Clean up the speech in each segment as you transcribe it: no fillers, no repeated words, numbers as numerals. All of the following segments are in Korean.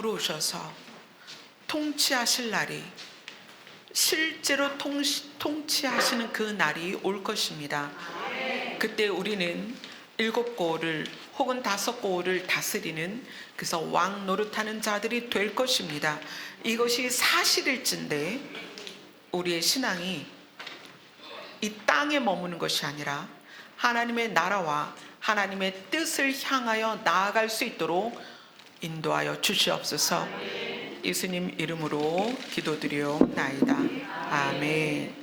들어오셔서 통치하실 날이, 실제로 통치하시는 그 날이 올 것입니다. 그때 우리는 7고을을 혹은 5고을을 다스리는, 그래서 왕 노릇하는 자들이 될 것입니다. 이것이 사실일진데 우리의 신앙이 이 땅에 머무는 것이 아니라 하나님의 나라와 하나님의 뜻을 향하여 나아갈 수 있도록 인도하여 주시옵소서. 예수님 이름으로 기도드리옵나이다. 아멘.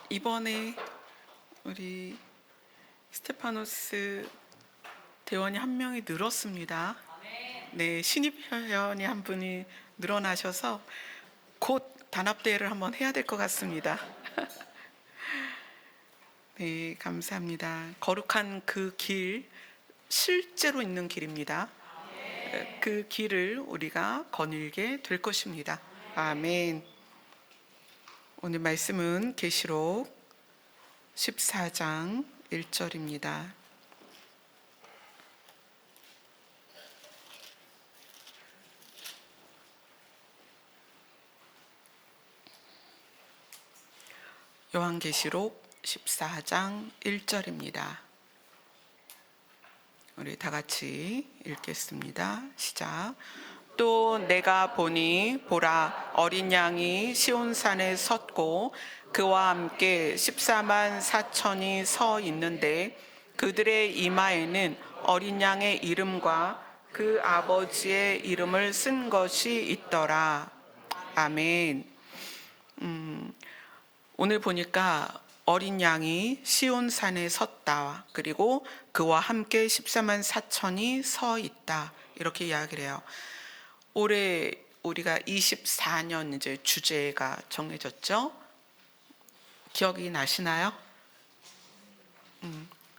이번에 우리 스테파노스 대원이 한 명이 늘었습니다. 네, 신입 회원이 한 분이 늘어나셔서 곧 단합대회를 한번 해야 될 것 같습니다. 네, 감사합니다. 거룩한 그 길, 실제로 있는 길입니다. 그 길을 우리가 거닐게 될 것입니다. 아멘. 오늘 말씀은 계시록 14장 1절입니다. 요한계시록 14장 1절입니다. 우리 다 같이 읽겠습니다. 시작. 또 내가 보니 보라 어린 양이 시온산에 섰고 그와 함께 14만 4천이 서 있는데 그들의 이마에는 어린 양의 이름과 그 아버지의 이름을 쓴 것이 있더라. 아멘. 오늘 보니까 어린 양이 시온산에 섰다. 그리고 그와 함께 14만 4천이 서 있다. 이렇게 이야기를 해요. 올해 우리가 24년 이제 주제가 정해졌죠. 기억이 나시나요?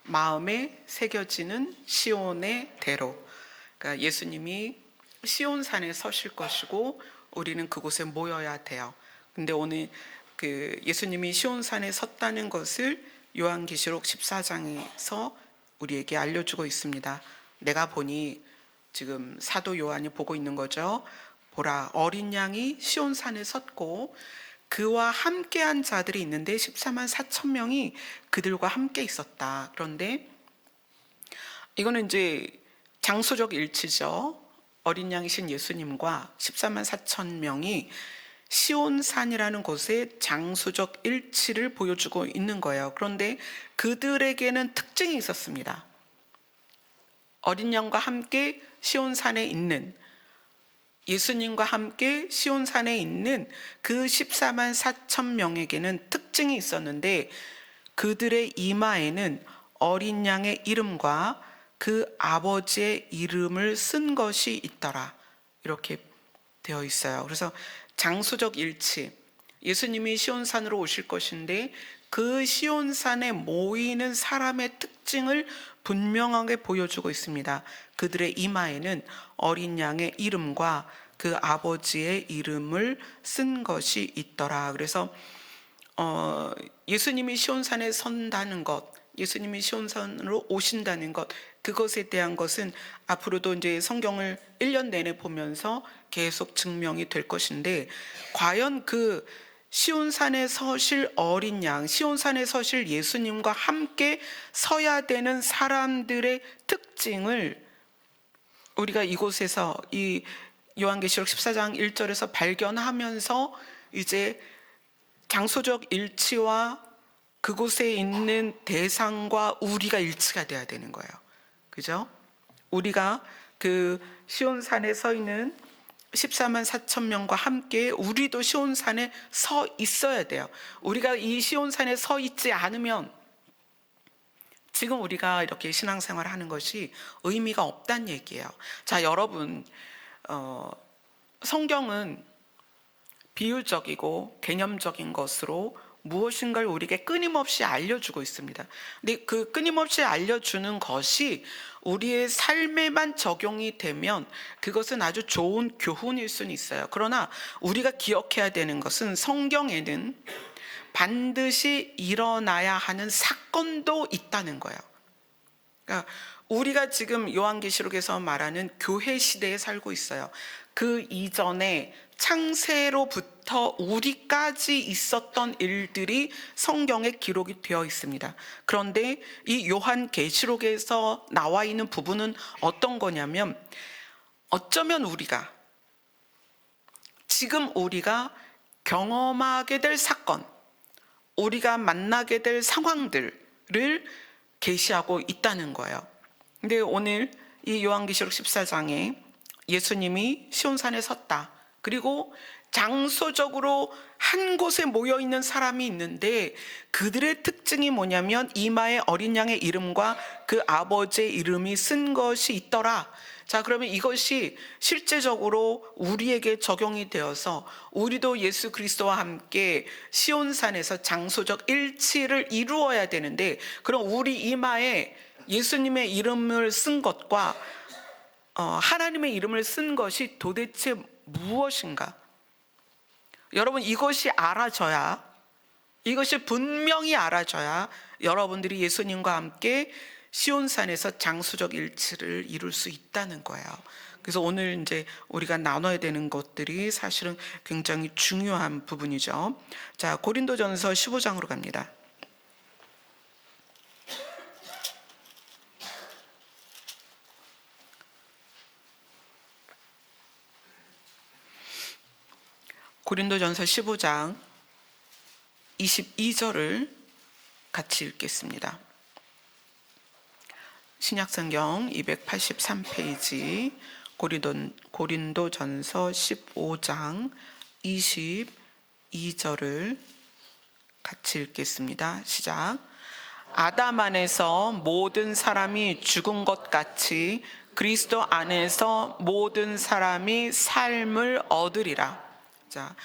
마음에 새겨지는 시온의 대로. 그러니까 예수님이 시온산에 서실 것이고 우리는 그곳에 모여야 돼요. 근데 오늘 그 예수님이 시온산에 섰다는 것을 요한계시록 14장에서 우리에게 알려주고 있습니다. 내가 보니 지금 사도 요한이 보고 있는 거죠. 보라 어린 양이 시온산에 섰고 그와 함께한 자들이 있는데 14만 4천 명이 그들과 함께 있었다. 그런데 이거는 이제 장소적 일치죠. 어린 양이신 예수님과 14만 4천 명이 시온산이라는 곳의 장소적 일치를 보여주고 있는 거예요. 그런데 그들에게는 특징이 있었습니다. 어린 양과 함께 시온산에 있는, 예수님과 함께 시온산에 있는 그 14만 4천 명에게는 특징이 있었는데 그들의 이마에는 어린 양의 이름과 그 아버지의 이름을 쓴 것이 있더라. 이렇게 되어 있어요. 그래서 장소적 일치, 예수님이 시온산으로 오실 것인데 그 시온산에 모이는 사람의 특징을 분명하게 보여주고 있습니다. 그들의 이마에는 어린 양의 이름과 그 아버지의 이름을 쓴 것이 있더라. 그래서 예수님이 시온산에 선다는 것, 예수님이 시온산으로 오신다는 것, 그것에 대한 것은 앞으로도 이제 성경을 1년 내내 보면서 계속 증명이 될 것인데, 과연 그 시온산에 서실 어린 양, 시온산에 서실 예수님과 함께 서야 되는 사람들의 특징을 우리가 이곳에서 이 요한계시록 14장 1절에서 발견하면서 이제 장소적 일치와 그곳에 있는 대상과 우리가 일치가 돼야 되는 거예요. 그죠? 우리가 그 시온산에 서 있는 14만 4천 명과 함께 우리도 시온산에 서 있어야 돼요. 우리가 이 시온산에 서 있지 않으면 지금 우리가 이렇게 신앙생활을 하는 것이 의미가 없다는 얘기예요. 자, 여러분, 성경은 비유적이고 개념적인 것으로 무엇인가를 우리에게 끊임없이 알려주고 있습니다. 근데 그 끊임없이 알려주는 것이 우리의 삶에만 적용이 되면 그것은 아주 좋은 교훈일 수는 있어요. 그러나 우리가 기억해야 되는 것은 성경에는 반드시 일어나야 하는 사건도 있다는 거예요. 그러니까 우리가 지금 요한계시록에서 말하는 교회 시대에 살고 있어요. 그 이전에 창세로부터 우리까지 있었던 일들이 성경에 기록이 되어 있습니다. 그런데 이 요한계시록에서 나와 있는 부분은 어떤 거냐면, 어쩌면 우리가 지금 우리가 경험하게 될 사건, 우리가 만나게 될 상황들을 계시하고 있다는 거예요. 근데 오늘 이 요한계시록 14장에 예수님이 시온산에 섰다. 그리고 장소적으로 한 곳에 모여 있는 사람이 있는데 그들의 특징이 뭐냐면 이마에 어린 양의 이름과 그 아버지의 이름이 쓴 것이 있더라. 자, 그러면 이것이 실제적으로 우리에게 적용이 되어서 우리도 예수 그리스도와 함께 시온산에서 장소적 일치를 이루어야 되는데, 그럼 우리 이마에 예수님의 이름을 쓴 것과 하나님의 이름을 쓴 것이 도대체 무엇인가? 여러분, 이것이 분명히 알아져야 여러분들이 예수님과 함께 시온산에서 장소적 일치를 이룰 수 있다는 거예요. 그래서 오늘 이제 우리가 나눠야 되는 것들이 사실은 굉장히 중요한 부분이죠. 자, 고린도전서 15장으로 갑니다. 고린도전서 15장 22절을 같이 읽겠습니다. 신약성경 283페이지 고린도전서 15장 22절을 같이 읽겠습니다. 시작. 아담 안에서 모든 사람이 죽은 것 같이 그리스도 안에서 모든 사람이 삶을 얻으리라. 자,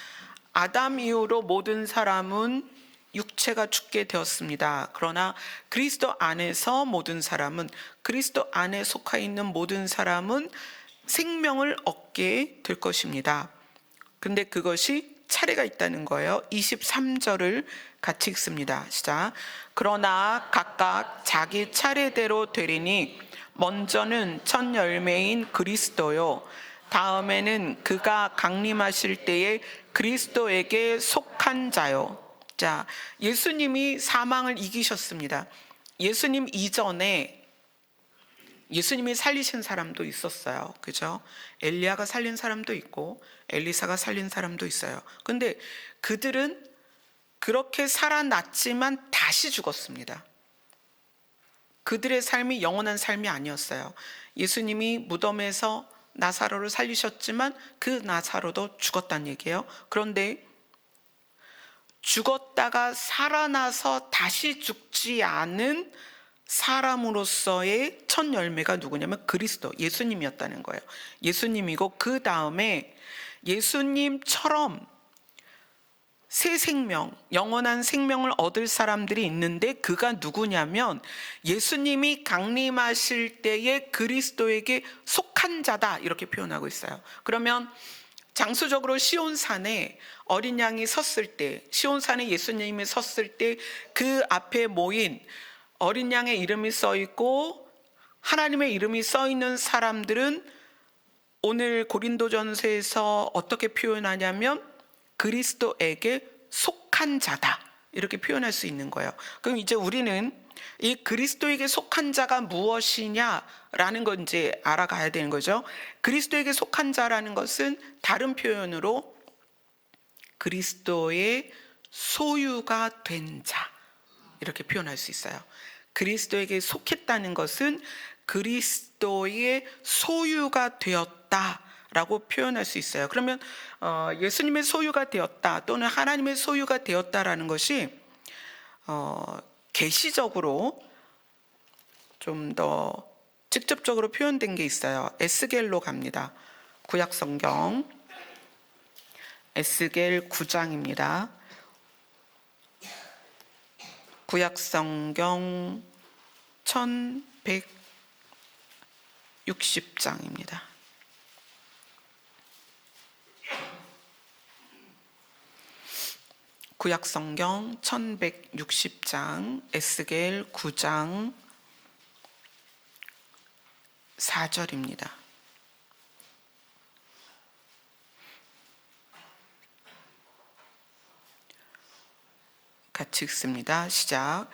아담 이후로 모든 사람은 육체가 죽게 되었습니다. 그러나 그리스도 안에서 모든 사람은, 그리스도 안에 속하 있는 모든 사람은 생명을 얻게 될 것입니다. 근데 그것이 차례가 있다는 거예요. 23절을 같이 읽습니다. 시작. 그러나 각각 자기 차례대로 되리니 먼저는 첫 열매인 그리스도요, 다음에는 그가 강림하실 때에 그리스도에게 속한 자요. 자, 예수님이 사망을 이기셨습니다. 예수님 이전에 예수님이 살리신 사람도 있었어요. 그죠? 엘리야가 살린 사람도 있고 엘리사가 살린 사람도 있어요. 근데 그들은 그렇게 살아났지만 다시 죽었습니다. 그들의 삶이 영원한 삶이 아니었어요. 예수님이 무덤에서 나사로를 살리셨지만 그 나사로도 죽었다는 얘기예요. 그런데 죽었다가 살아나서 다시 죽지 않은 사람으로서의 첫 열매가 누구냐면 그리스도, 예수님이었다는 거예요. 예수님이고 그 다음에 예수님처럼 새 생명, 영원한 생명을 얻을 사람들이 있는데 그가 누구냐면 예수님이 강림하실 때에 그리스도에게 속한 자다, 이렇게 표현하고 있어요. 그러면 장소적으로 시온산에 어린 양이 섰을 때, 시온산에 예수님이 섰을 때 그 앞에 모인 어린 양의 이름이 써 있고 하나님의 이름이 써 있는 사람들은 오늘 고린도전서에서 어떻게 표현하냐면 그리스도에게 속한 자다, 이렇게 표현할 수 있는 거예요. 그럼 이제 우리는 이 그리스도에게 속한 자가 무엇이냐라는 걸 이제 알아가야 되는 거죠. 그리스도에게 속한 자라는 것은 다른 표현으로 그리스도의 소유가 된 자, 이렇게 표현할 수 있어요. 그리스도에게 속했다는 것은 그리스도의 소유가 되었다라고 표현할 수 있어요. 그러면 예수님의 소유가 되었다 또는 하나님의 소유가 되었다라는 것이 계시적으로 좀 더 직접적으로 표현된 게 있어요. 에스겔로 갑니다. 구약 성경 에스겔 9장입니다. 구약 성경 1160장입니다. 구약 성경 1160장 에스겔 9장 4절입니다. 같이 읽습니다. 시작.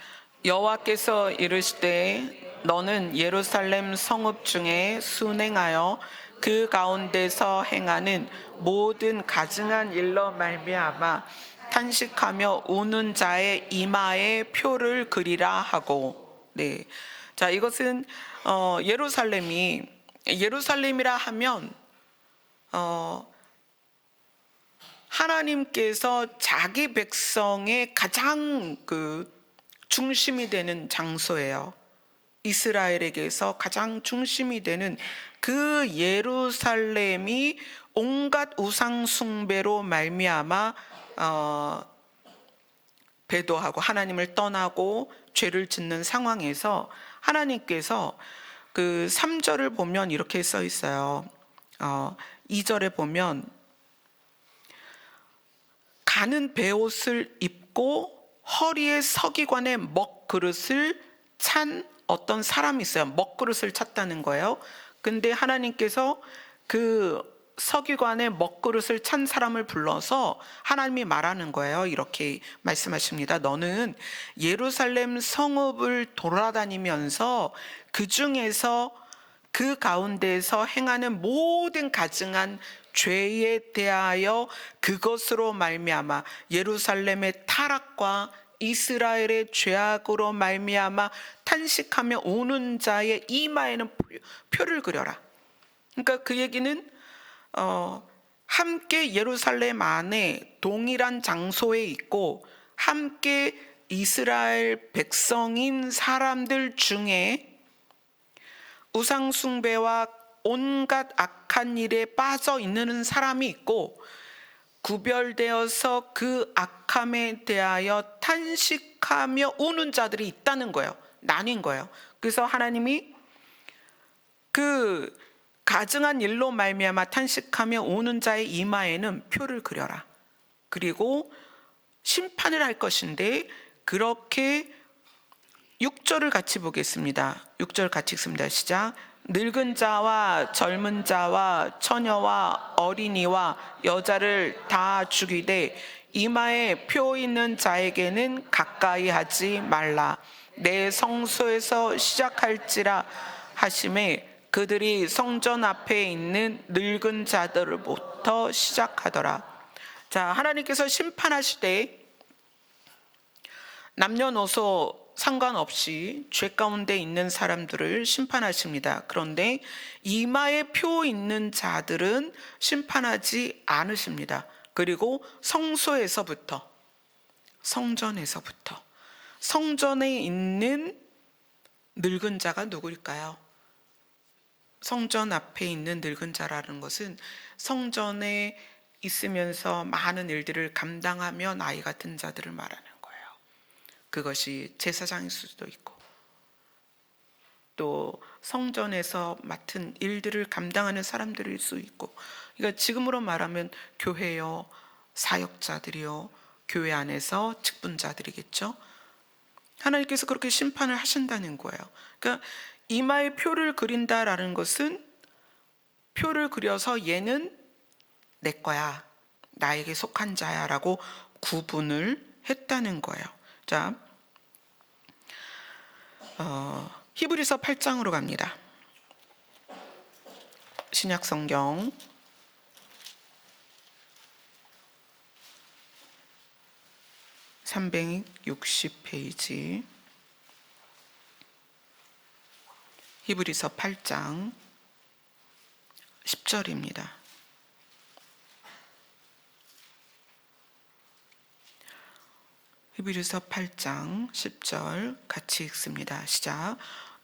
여호와께서 이르시되 너는 예루살렘 성읍 중에 순행하여 그 가운데서 행하는 모든 가증한 일로 말미암아 탄식하며 우는 자의 이마에 표를 그리라 하고. 네. 자, 이것은 예루살렘이라 하면 하나님께서 자기 백성의 가장 중심이 되는 장소예요. 이스라엘에게서 가장 중심이 되는 그 예루살렘이 온갖 우상 숭배로 말미암아 배도하고 하나님을 떠나고 죄를 짓는 상황에서 하나님께서 그 3절을 보면 이렇게 써 있어요. 2절에 보면 가는 베옷을 입고 허리에 서기관의 먹그릇을 찬 어떤 사람이 있어요. 먹그릇을 찼다는 거예요. 근데 하나님께서 그 서기관의 먹그릇을 찬 사람을 불러서 하나님이 말하는 거예요. 이렇게 말씀하십니다. 너는 예루살렘 성읍을 돌아다니면서 그 중에서 그 가운데에서 행하는 모든 가증한 죄에 대하여 그것으로 말미암아 예루살렘의 타락과 이스라엘의 죄악으로 말미암아 탄식하며 우는 자의 이마에는 표를 그려라. 그러니까 그 얘기는 함께 예루살렘 안에 동일한 장소에 있고 함께 이스라엘 백성인 사람들 중에 우상 숭배와 온갖 악한 일에 빠져 있는 사람이 있고 구별되어서 그 악함에 대하여 탄식하며 우는 자들이 있다는 거예요. 나뉜 거예요. 그래서 하나님이 그 가증한 일로 말미암아 탄식하며 우는 자의 이마에는 표를 그려라. 그리고 심판을 할 것인데 그렇게 6절을 같이 보겠습니다. 6절 같이 읽습니다. 시작. 늙은 자와 젊은 자와 처녀와 어린이와 여자를 다 죽이되 이마에 표 있는 자에게는 가까이 하지 말라. 내 성소에서 시작할지라 하심에 그들이 성전 앞에 있는 늙은 자들부터 시작하더라. 자, 하나님께서 심판하시되 남녀노소 상관없이 죄 가운데 있는 사람들을 심판하십니다. 그런데 이마에 표 있는 자들은 심판하지 않으십니다. 그리고 성소에서부터, 성전에서부터, 성전에 있는 늙은 자가 누구일까요? 성전 앞에 있는 늙은 자라는 것은 성전에 있으면서 많은 일들을 감당하며 나이가 든 자들을 말하는 거예요. 그것이 제사장일 수도 있고 또 성전에서 맡은 일들을 감당하는 사람들일 수 있고, 그러니까 지금으로 말하면 교회요, 사역자들이요, 교회 안에서 직분자들이겠죠. 하나님께서 그렇게 심판을 하신다는 거예요. 그러니까 이마에 표를 그린다라는 것은 표를 그려서 얘는 내 거야, 나에게 속한 자야 라고 구분을 했다는 거예요. 자, 히브리서 8장으로 갑니다. 신약성경 360페이지 히브리서 8장 10절입니다. 히브리서 8장 10절 같이 읽습니다. 시작.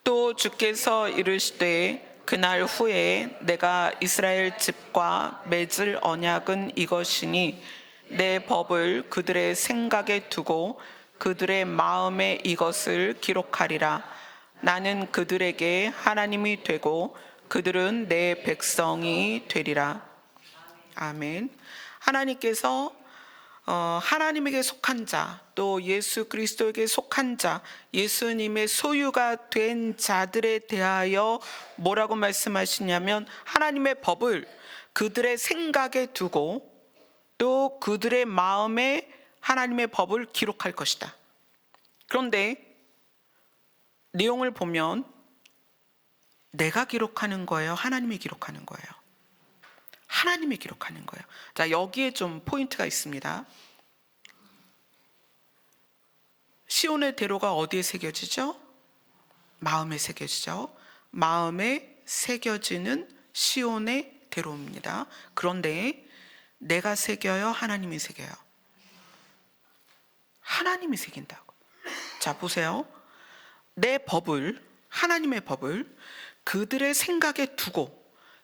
또 주께서 이르시되 그날 후에 내가 이스라엘 집과 맺을 언약은 이것이니 내 법을 그들의 생각에 두고 그들의 마음에 이것을 기록하리라. 나는 그들에게 하나님이 되고 그들은 내 백성이 되리라. 아멘. 하나님께서 하나님에게 속한 자, 또 예수 그리스도에게 속한 자, 예수님의 소유가 된 자들에 대하여 뭐라고 말씀하시냐면 하나님의 법을 그들의 생각에 두고 또 그들의 마음에 하나님의 법을 기록할 것이다. 그런데 내용을 보면 내가 기록하는 거예요? 하나님이 기록하는 거예요? 하나님이 기록하는 거예요. 자, 여기에 좀 포인트가 있습니다. 시온의 대로가 어디에 새겨지죠? 마음에 새겨지죠. 마음에 새겨지는 시온의 대로입니다. 그런데 내가 새겨요? 하나님이 새겨요? 하나님이 새긴다고. 자, 보세요. 내 법을, 하나님의 법을 그들의 생각에 두고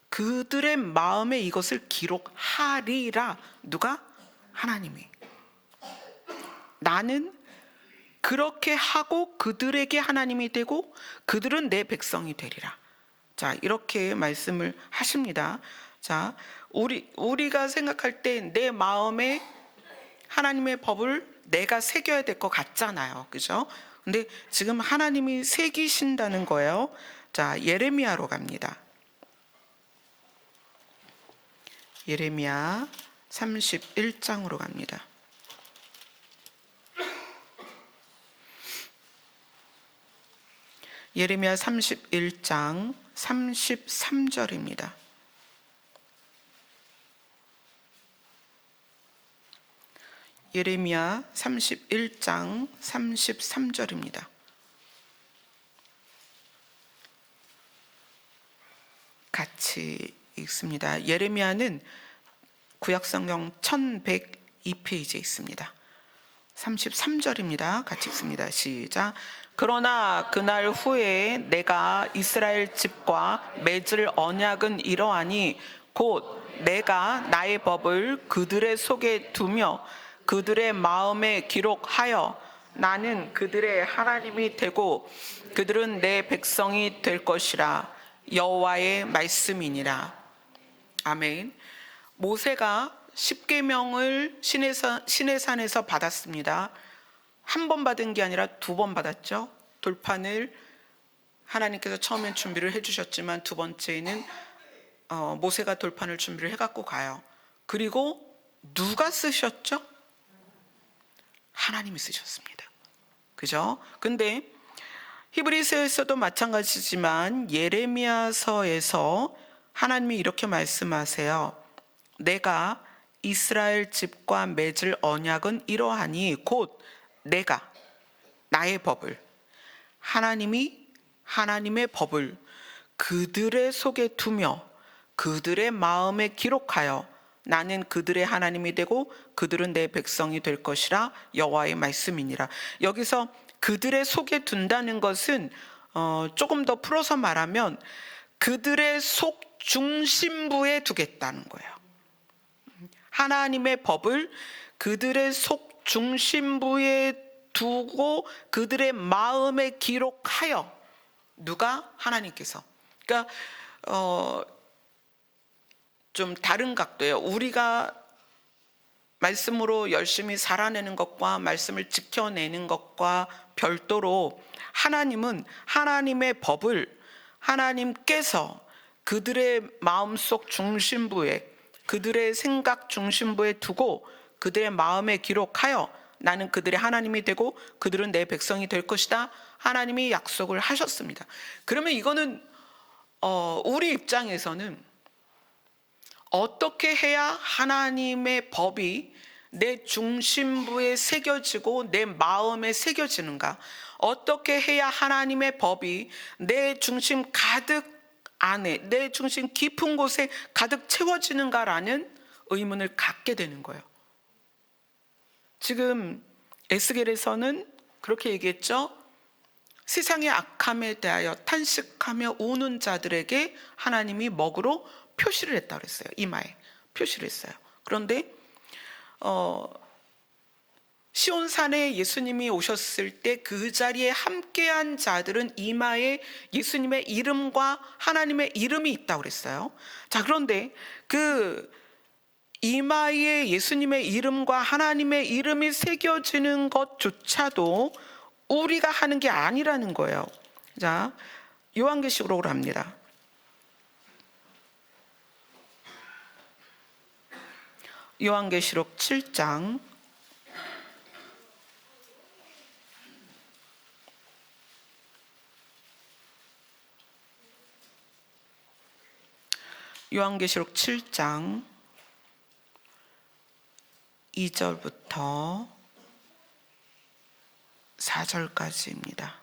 그들의 마음에 이것을 기록하리라. 누가? 하나님이. 나는 그렇게 하고 그들에게 하나님이 되고 그들은 내 백성이 되리라. 자, 이렇게 말씀을 하십니다. 자, 우리가 생각할 때 내 마음에 하나님의 법을 내가 새겨야 될 것 같잖아요. 그죠? 근데 지금 하나님이 새기신다는 거예요. 자, 예레미야로 갑니다. 예레미야 31장으로 갑니다. 예레미야 31장 33절입니다. 예레미야 31장 33절입니다. 같이 읽습니다. 예레미야는 구약성경 1102페이지에 있습니다. 33절입니다. 같이 읽습니다. 시작. 그러나 그날 후에 내가 이스라엘 집과 맺을 언약은 이러하니 곧 내가 나의 법을 그들의 속에 두며 그들의 마음에 기록하여 나는 그들의 하나님이 되고 그들은 내 백성이 될 것이라. 여호와의 말씀이니라. 아멘. 모세가 십계명을 시내산에서 받았습니다. 한 번 받은 게 아니라 2번 받았죠. 돌판을 하나님께서 처음엔 준비를 해주셨지만 두 번째는 모세가 돌판을 준비를 해갖고 가요. 그리고 누가 쓰셨죠? 하나님이 쓰셨습니다. 그죠? 근데 히브리서에서도 마찬가지지만 예레미야서에서 하나님이 이렇게 말씀하세요. 내가 이스라엘 집과 맺을 언약은 이러하니 곧 내가 나의 법을, 하나님이 하나님의 법을 그들의 속에 두며 그들의 마음에 기록하여 나는 그들의 하나님이 되고 그들은 내 백성이 될 것이라. 여호와의 말씀이니라. 여기서 그들의 속에 둔다는 것은 조금 더 풀어서 말하면 그들의 속 중심부에 두겠다는 거예요. 하나님의 법을 그들의 속 중심부에 두고 그들의 마음에 기록하여. 누가? 하나님께서. 그러니까 좀 다른 각도예요. 우리가 말씀으로 열심히 살아내는 것과 말씀을 지켜내는 것과 별도로 하나님은 하나님의 법을 하나님께서 그들의 마음속 중심부에, 그들의 생각 중심부에 두고 그들의 마음에 기록하여 나는 그들의 하나님이 되고 그들은 내 백성이 될 것이다. 하나님이 약속을 하셨습니다. 그러면 이거는 우리 입장에서는 어떻게 해야 하나님의 법이 내 중심부에 새겨지고 내 마음에 새겨지는가? 어떻게 해야 하나님의 법이 내 중심 가득 안에, 내 중심 깊은 곳에 가득 채워지는가라는 의문을 갖게 되는 거예요. 지금 에스겔에서는 그렇게 얘기했죠. 세상의 악함에 대하여 탄식하며 우는 자들에게 하나님이 먹으로 표시를 했다고 그랬어요. 이마에 표시를 했어요. 그런데 시온산에 예수님이 오셨을 때 그 자리에 함께한 자들은 이마에 예수님의 이름과 하나님의 이름이 있다고 그랬어요. 자, 그런데 그 이마에 예수님의 이름과 하나님의 이름이 새겨지는 것조차도 우리가 하는 게 아니라는 거예요. 자, 요한계시록으로 합니다. 요한계시록 7장 2절부터 4절까지입니다.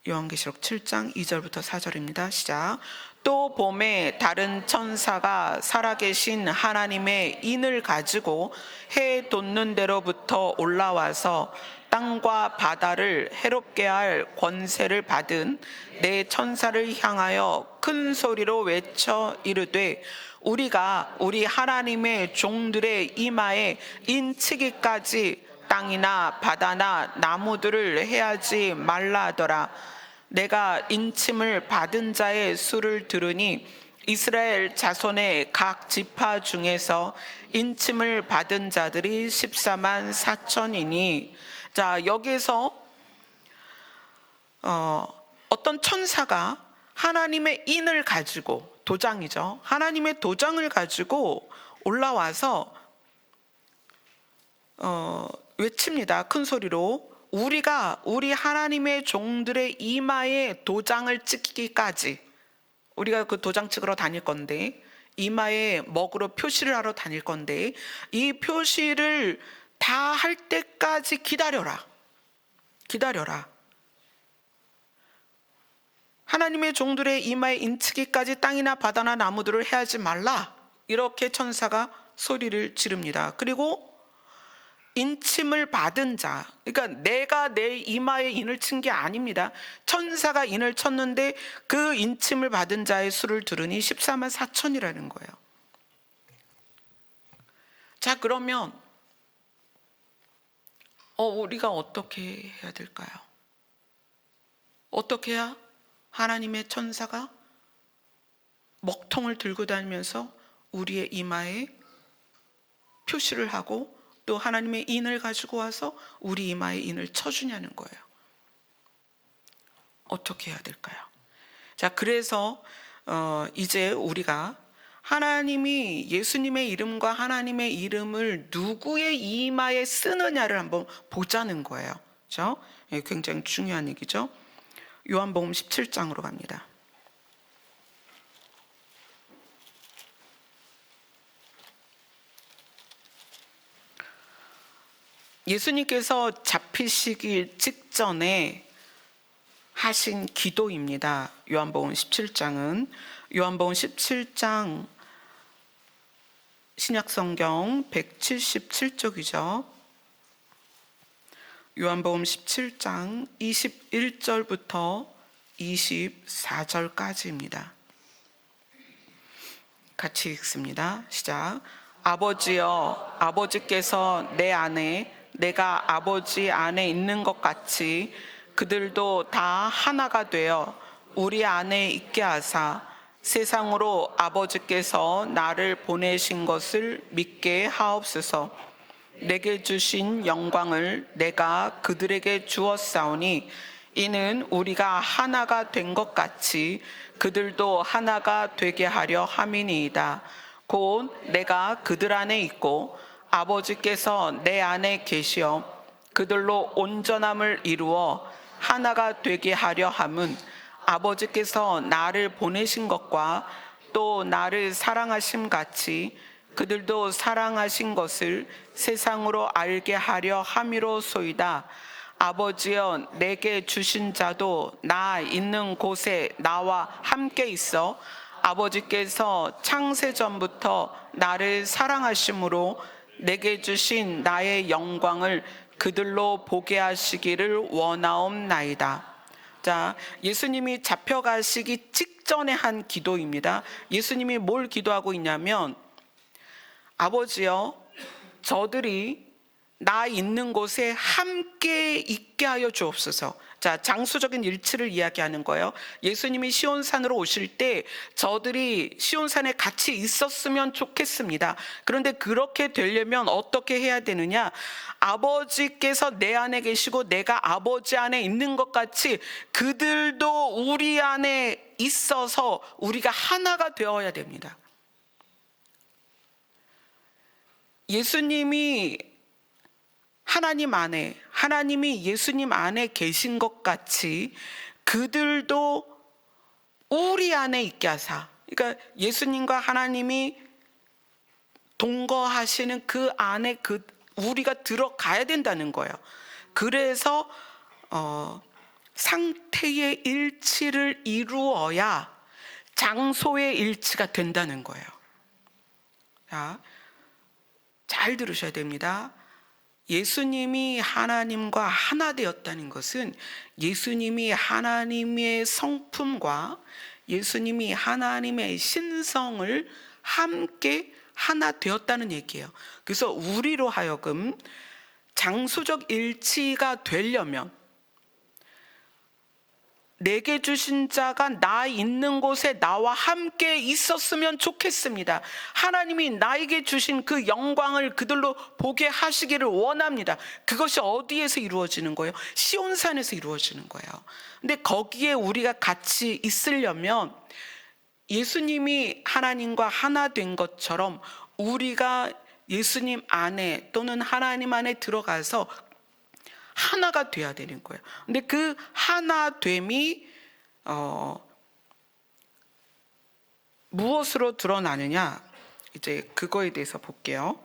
요한계시록 7장 2절부터 4절입니다. 시작. 또 봄에 다른 천사가 살아계신 하나님의 인을 가지고 해 돋는 데로부터 올라와서 땅과 바다를 해롭게 할 권세를 받은 네 천사를 향하여 큰 소리로 외쳐 이르되 우리가 우리 하나님의 종들의 이마에 인치기까지 땅이나 바다나 나무들을 해하지 말라 하더라. 내가 인침을 받은 자의 수를 들으니 이스라엘 자손의 각 지파 중에서 인침을 받은 자들이 14만 4천이니. 자, 여기서 어떤 천사가 하나님의 인을 가지고, 도장이죠, 하나님의 도장을 가지고 올라와서 외칩니다. 큰 소리로 우리가 우리 하나님의 종들의 이마에 도장을 찍기까지, 우리가 그 도장 찍으러 다닐 건데, 이마에 먹으러 표시를 하러 다닐 건데, 이 표시를 다 할 때까지 기다려라. 하나님의 종들의 이마에 인치기까지 땅이나 바다나 나무들을 해하지 말라. 이렇게 천사가 소리를 지릅니다. 그리고 인침을 받은 자, 그러니까 내가 내 이마에 인을 친 게 아닙니다. 천사가 인을 쳤는데 그 인침을 받은 자의 수를 들으니 14만 4천이라는 거예요. 자, 그러면 우리가 어떻게 해야 될까요? 어떻게 해야 하나님의 천사가 먹통을 들고 다니면서 우리의 이마에 표시를 하고 또 하나님의 인을 가지고 와서 우리 이마에 인을 쳐주냐는 거예요. 어떻게 해야 될까요? 자, 그래서 이제 우리가 하나님이 예수님의 이름과 하나님의 이름을 누구의 이마에 쓰느냐를 한번 보자는 거예요. 그렇죠? 굉장히 중요한 얘기죠. 요한복음 17장으로 갑니다. 예수님께서 잡히시기 직전에 하신 기도입니다. 요한복음 17장은 요한복음 17장 신약성경 177쪽이죠. 요한복음 17장 21절부터 24절까지입니다. 같이 읽습니다. 시작. 아버지여, 아버지께서 내 안에 내가 아버지 안에 있는 것 같이 그들도 다 하나가 되어 우리 안에 있게 하사 세상으로 아버지께서 나를 보내신 것을 믿게 하옵소서. 내게 주신 영광을 내가 그들에게 주었사오니 이는 우리가 하나가 된 것 같이 그들도 하나가 되게 하려 함이니이다. 곧 내가 그들 안에 있고 아버지께서 내 안에 계시어 그들로 온전함을 이루어 하나가 되게 하려 함은 아버지께서 나를 보내신 것과 또 나를 사랑하심 같이 그들도 사랑하신 것을 세상으로 알게 하려 함이로소이다. 아버지여, 내게 주신 자도 나 있는 곳에 나와 함께 있어 아버지께서 창세전부터 나를 사랑하심으로 내게 주신 나의 영광을 그들로 보게 하시기를 원하옵나이다. 자, 예수님이 잡혀가시기 직전에 한 기도입니다. 예수님이 뭘 기도하고 있냐면, 아버지여, 저들이 나 있는 곳에 함께 있게 하여 주옵소서. 자, 장소적인 일치를 이야기하는 거예요. 예수님이 시온산으로 오실 때 저들이 시온산에 같이 있었으면 좋겠습니다. 그런데 그렇게 되려면 어떻게 해야 되느냐? 아버지께서 내 안에 계시고 내가 아버지 안에 있는 것 같이 그들도 우리 안에 있어서 우리가 하나가 되어야 됩니다. 예수님이 하나님 안에, 하나님이 예수님 안에 계신 것 같이 그들도 우리 안에 있게 하사. 그러니까 예수님과 하나님이 동거하시는 그 안에 우리가 들어가야 된다는 거예요. 그래서 상태의 일치를 이루어야 장소의 일치가 된다는 거예요. 자, 잘 들으셔야 됩니다. 예수님이 하나님과 하나 되었다는 것은 예수님이 하나님의 성품과 예수님이 하나님의 신성을 함께 하나 되었다는 얘기예요. 그래서 우리로 하여금 장소적 일치가 되려면 내게 주신 자가 나 있는 곳에 나와 함께 있었으면 좋겠습니다. 하나님이 나에게 주신 그 영광을 그들로 보게 하시기를 원합니다. 그것이 어디에서 이루어지는 거예요? 시온산에서 이루어지는 거예요. 근데 거기에 우리가 같이 있으려면 예수님이 하나님과 하나 된 것처럼 우리가 예수님 안에 또는 하나님 안에 들어가서 하나가 돼야 되는 거예요. 근데 그 하나됨이 무엇으로 드러나느냐? 이제 그거에 대해서 볼게요.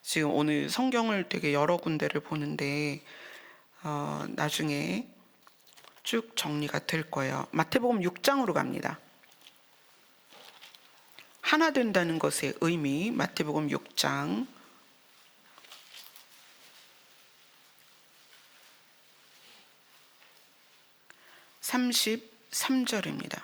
지금 오늘 성경을 되게 여러 군데를 보는데 나중에 쭉 정리가 될 거예요. 마태복음 6장으로 갑니다. 하나 된다는 것의 의미, 마태복음 6장 33절입니다.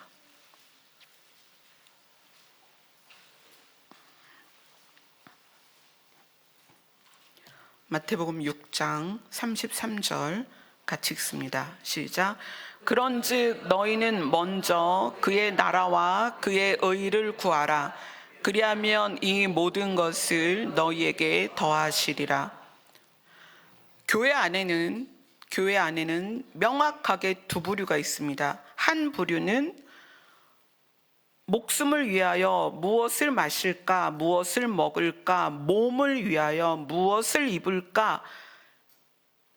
마태복음 6장 33절 같이 읽습니다. 시작. 그런즉 너희는 먼저 그의 나라와 그의 의를 구하라. 그리하면 이 모든 것을 너희에게 더하시리라. 교회 안에는 명확하게 두 부류가 있습니다. 한 부류는 목숨을 위하여 무엇을 마실까, 무엇을 먹을까, 몸을 위하여 무엇을 입을까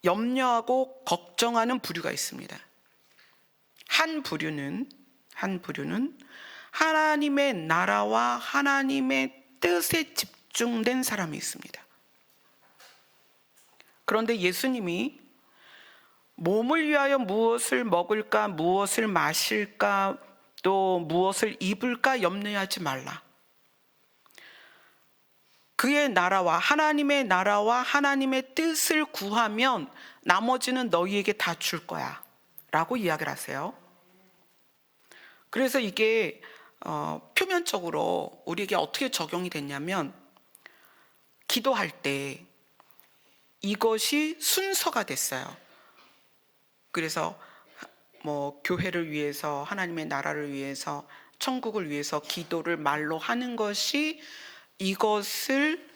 염려하고 걱정하는 부류가 있습니다. 한 부류는 하나님의 나라와 하나님의 뜻에 집중된 사람이 있습니다. 그런데 예수님이 몸을 위하여 무엇을 먹을까, 무엇을 마실까, 또 무엇을 입을까 염려하지 말라. 그의 나라와 하나님의 뜻을 구하면 나머지는 너희에게 다 줄 거야 라고 이야기를 하세요. 그래서 이게 표면적으로 우리에게 어떻게 적용이 됐냐면 기도할 때 이것이 순서가 됐어요. 그래서 교회를 위해서, 하나님의 나라를 위해서, 천국을 위해서 기도를 말로 하는 것이 이것을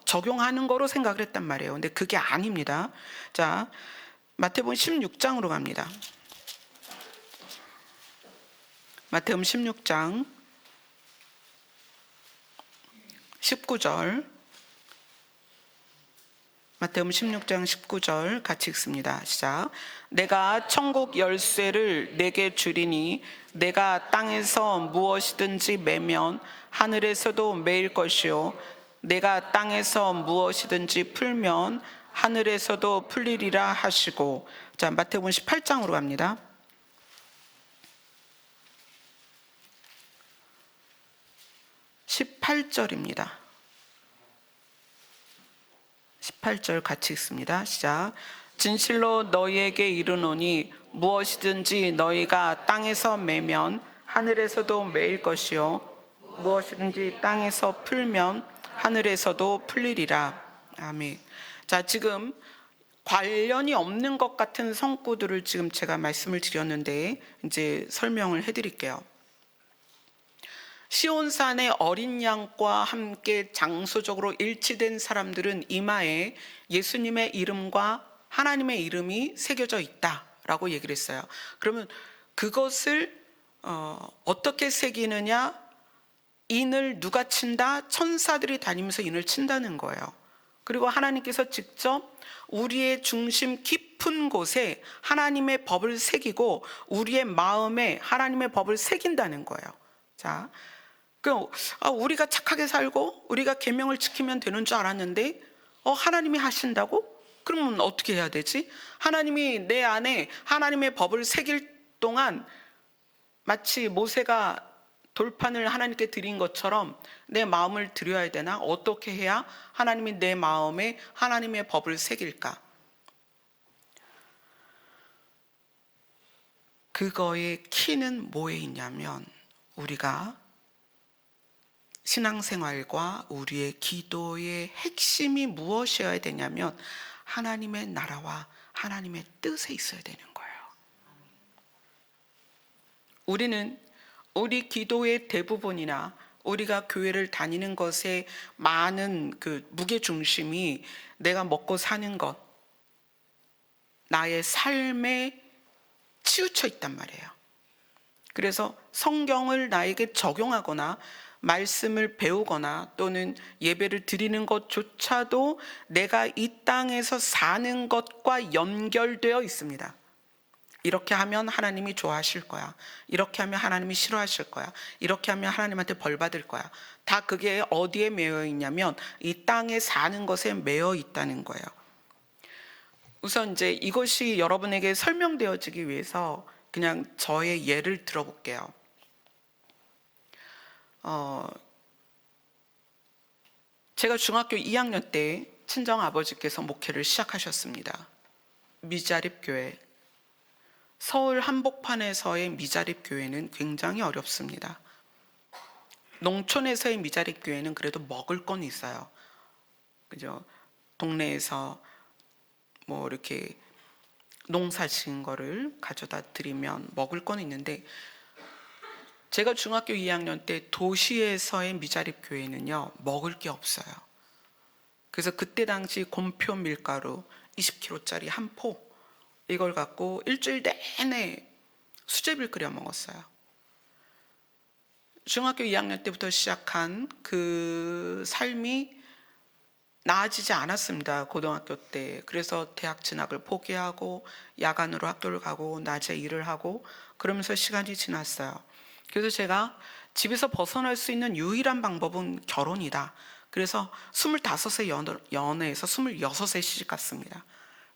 적용하는 거로 생각을 했단 말이에요. 근데 그게 아닙니다. 자, 마태복음 16장으로 갑니다. 마태복음 16장 19절, 마태복음 16장 19절 같이 읽습니다. 시작. 내가 천국 열쇠를 내게 주리니 내가 땅에서 무엇이든지 매면 하늘에서도 매일 것이요 내가 땅에서 무엇이든지 풀면 하늘에서도 풀리리라 하시고. 자, 마태복음 18장으로 갑니다. 18절입니다. 18절 같이 읽습니다. 시작. 진실로 너희에게 이르노니 무엇이든지 너희가 땅에서 매면 하늘에서도 매일 것이요 무엇이든지 땅에서 풀면 하늘에서도 풀리리라. 아멘. 자, 지금 관련이 없는 것 같은 성구들을 지금 제가 말씀을 드렸는데 이제 설명을 해드릴게요. 시온산의 어린 양과 함께 장소적으로 일치된 사람들은 이마에 예수님의 이름과 하나님의 이름이 새겨져 있다라고 얘기를 했어요. 그러면 그것을 어떻게 새기느냐? 인을 누가 친다? 천사들이 다니면서 인을 친다는 거예요. 그리고 하나님께서 직접 우리의 중심 깊은 곳에 하나님의 법을 새기고 우리의 마음에 하나님의 법을 새긴다는 거예요. 자, 우리가 착하게 살고 우리가 계명을 지키면 되는 줄 알았는데 하나님이 하신다고? 그러면 어떻게 해야 되지? 하나님이 내 안에 하나님의 법을 새길 동안 마치 모세가 돌판을 하나님께 드린 것처럼 내 마음을 드려야 되나? 어떻게 해야 하나님이 내 마음에 하나님의 법을 새길까? 그거의 키는 뭐에 있냐면, 우리가 신앙생활과 우리의 기도의 핵심이 무엇이어야 되냐면 하나님의 나라와 하나님의 뜻에 있어야 되는 거예요. 우리는 우리 기도의 대부분이나 우리가 교회를 다니는 것에 많은 그 무게중심이 내가 먹고 사는 것, 나의 삶에 치우쳐 있단 말이에요. 그래서 성경을 나에게 적용하거나 말씀을 배우거나 또는 예배를 드리는 것조차도 내가 이 땅에서 사는 것과 연결되어 있습니다. 이렇게 하면 하나님이 좋아하실 거야. 이렇게 하면 하나님이 싫어하실 거야. 이렇게 하면 하나님한테 벌 받을 거야. 다 그게 어디에 매여 있냐면 이 땅에 사는 것에 매여 있다는 거예요. 우선 이제 이것이 여러분에게 설명되어지기 위해서 그냥 저의 예를 들어볼게요. 제가 중학교 2학년 때 친정 아버지께서 목회를 시작하셨습니다. 미자립교회, 서울 한복판에서의 미자립교회는 굉장히 어렵습니다. 농촌에서의 미자립교회는 그래도 먹을 건 있어요. 그죠? 동네에서 뭐 이렇게 농사 지은 거를 가져다 드리면 먹을 건 있는데, 제가 중학교 2학년 때 도시에서의 미자립교회는요 먹을 게 없어요. 그래서 그때 당시 곰표 밀가루 20kg짜리 한 포, 이걸 갖고 일주일 내내 수제비를 끓여 먹었어요. 중학교 2학년 때부터 시작한 그 삶이 나아지지 않았습니다. 고등학교 때. 그래서 대학 진학을 포기하고 야간으로 학교를 가고 낮에 일을 하고 그러면서 시간이 지났어요. 그래서 제가 집에서 벗어날 수 있는 유일한 방법은 결혼이다. 그래서 25세 연애해서 26세 시집갔습니다.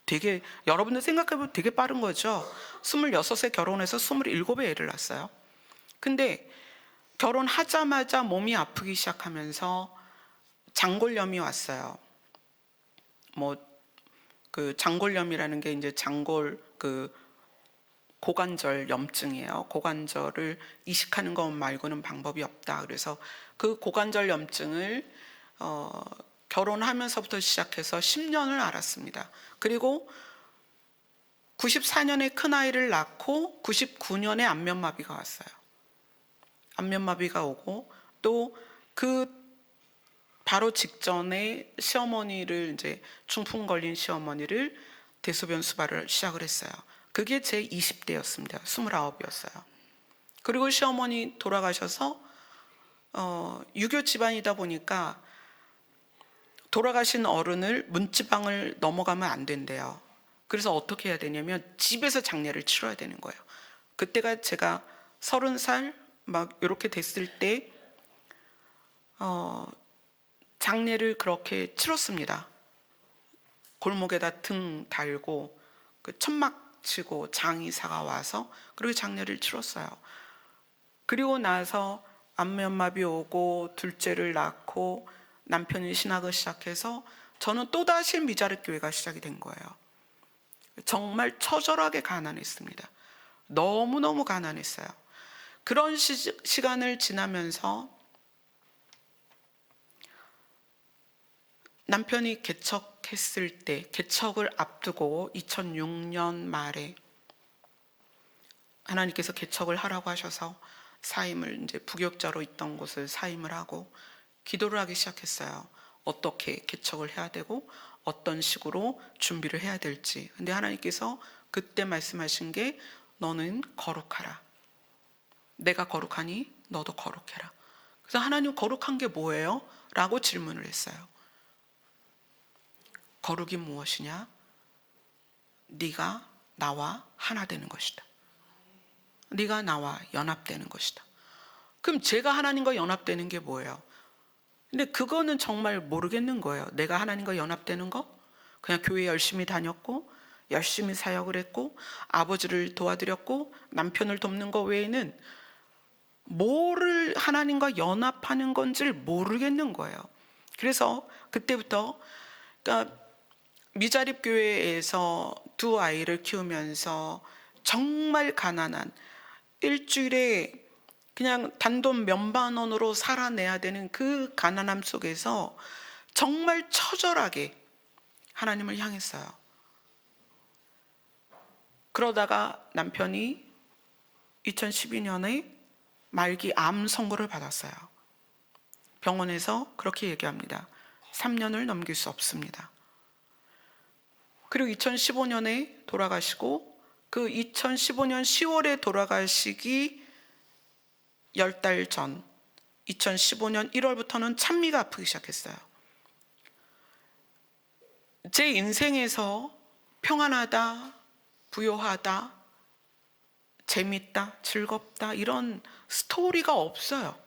되게, 여러분들 생각해보면 되게 빠른 거죠. 26세 결혼해서 27에 애를 낳았어요. 근데 결혼하자마자 몸이 아프기 시작하면서 장골염이 왔어요. 뭐 그 장골염이라는 게 이제 장골 그 고관절 염증이에요. 고관절을 이식하는 것 말고는 방법이 없다. 그래서 그 고관절 염증을 결혼하면서부터 시작해서 10년을 앓았습니다. 그리고 94년에 큰아이를 낳고 99년에 안면마비가 왔어요. 안면마비가 오고 또 그 바로 직전에 시어머니를, 이제 중풍 걸린 시어머니를 대소변 수발을 시작을 했어요. 그게 제 20대였습니다. 29이었어요. 그리고 시어머니 돌아가셔서 유교 집안이다 보니까 돌아가신 어른을 문지방을 넘어가면 안 된대요. 그래서 어떻게 해야 되냐면 집에서 장례를 치러야 되는 거예요. 그때가 제가 30살 막 이렇게 됐을 때 장례를 그렇게 치렀습니다. 골목에다 등 달고 그 천막 치고 장의사가 와서 그렇게 장례를 치렀어요. 그리고 나서 안면마비 오고 둘째를 낳고 남편이 신학을 시작해서 저는 또다시 미자립교회가 시작이 된 거예요. 정말 처절하게 가난했습니다. 너무너무 가난했어요. 그런 시간을 지나면서 남편이 개척했을 때, 개척을 앞두고 2006년 말에 하나님께서 개척을 하라고 하셔서 사임을, 이제 부교육자로 있던 곳을 사임을 하고 기도를 하기 시작했어요. 어떻게 개척을 해야 되고 어떤 식으로 준비를 해야 될지. 근데 하나님께서 그때 말씀하신 게 너는 거룩하라. 내가 거룩하니 너도 거룩해라. 그래서 하나님 거룩한 게 뭐예요? 라고 질문을 했어요. 거룩이 무엇이냐? 네가 나와 하나 되는 것이다. 네가 나와 연합되는 것이다. 그럼 제가 하나님과 연합되는 게 뭐예요? 근데 그거는 정말 모르겠는 거예요. 내가 하나님과 연합되는 거? 그냥 교회 열심히 다녔고 열심히 사역을 했고 아버지를 도와드렸고 남편을 돕는 거 외에는 뭐를 하나님과 연합하는 건지를 모르겠는 거예요. 그래서 그때부터, 그러니까 미자립 교회에서 두 아이를 키우면서 정말 가난한, 일주일에 그냥 단돈 몇만 원으로 살아내야 되는 그 가난함 속에서 정말 처절하게 하나님을 향했어요. 그러다가 남편이 2012년에 말기 암 선고를 받았어요. 병원에서 그렇게 얘기합니다. 3년을 넘길 수 없습니다. 그리고 2015년에 돌아가시고, 그 2015년 10월에 돌아가시기 10달 전 2015년 1월부터는 찬미가 아프기 시작했어요. 제 인생에서 평안하다, 부요하다, 재밌다, 즐겁다 이런 스토리가 없어요.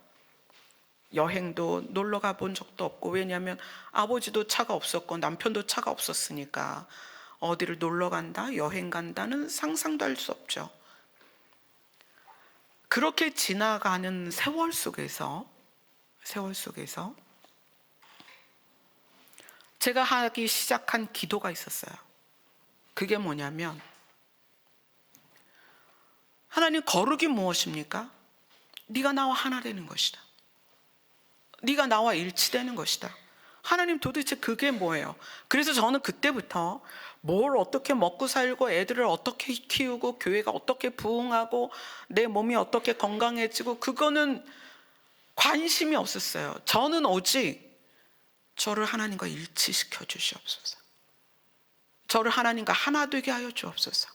여행도 놀러 가본 적도 없고, 왜냐하면 아버지도 차가 없었고 남편도 차가 없었으니까 어디를 놀러 간다, 여행 간다는 상상도 할 수 없죠. 그렇게 지나가는 세월 속에서 제가 하기 시작한 기도가 있었어요. 그게 뭐냐면, 하나님, 거룩이 무엇입니까? 네가 나와 하나 되는 것이다. 네가 나와 일치되는 것이다. 하나님, 도대체 그게 뭐예요? 그래서 저는 그때부터 뭘 어떻게 먹고 살고 애들을 어떻게 키우고 교회가 어떻게 부흥하고 내 몸이 어떻게 건강해지고 그거는 관심이 없었어요. 저는 오직 저를 하나님과 일치시켜 주시옵소서. 저를 하나님과 하나 되게 하여 주옵소서.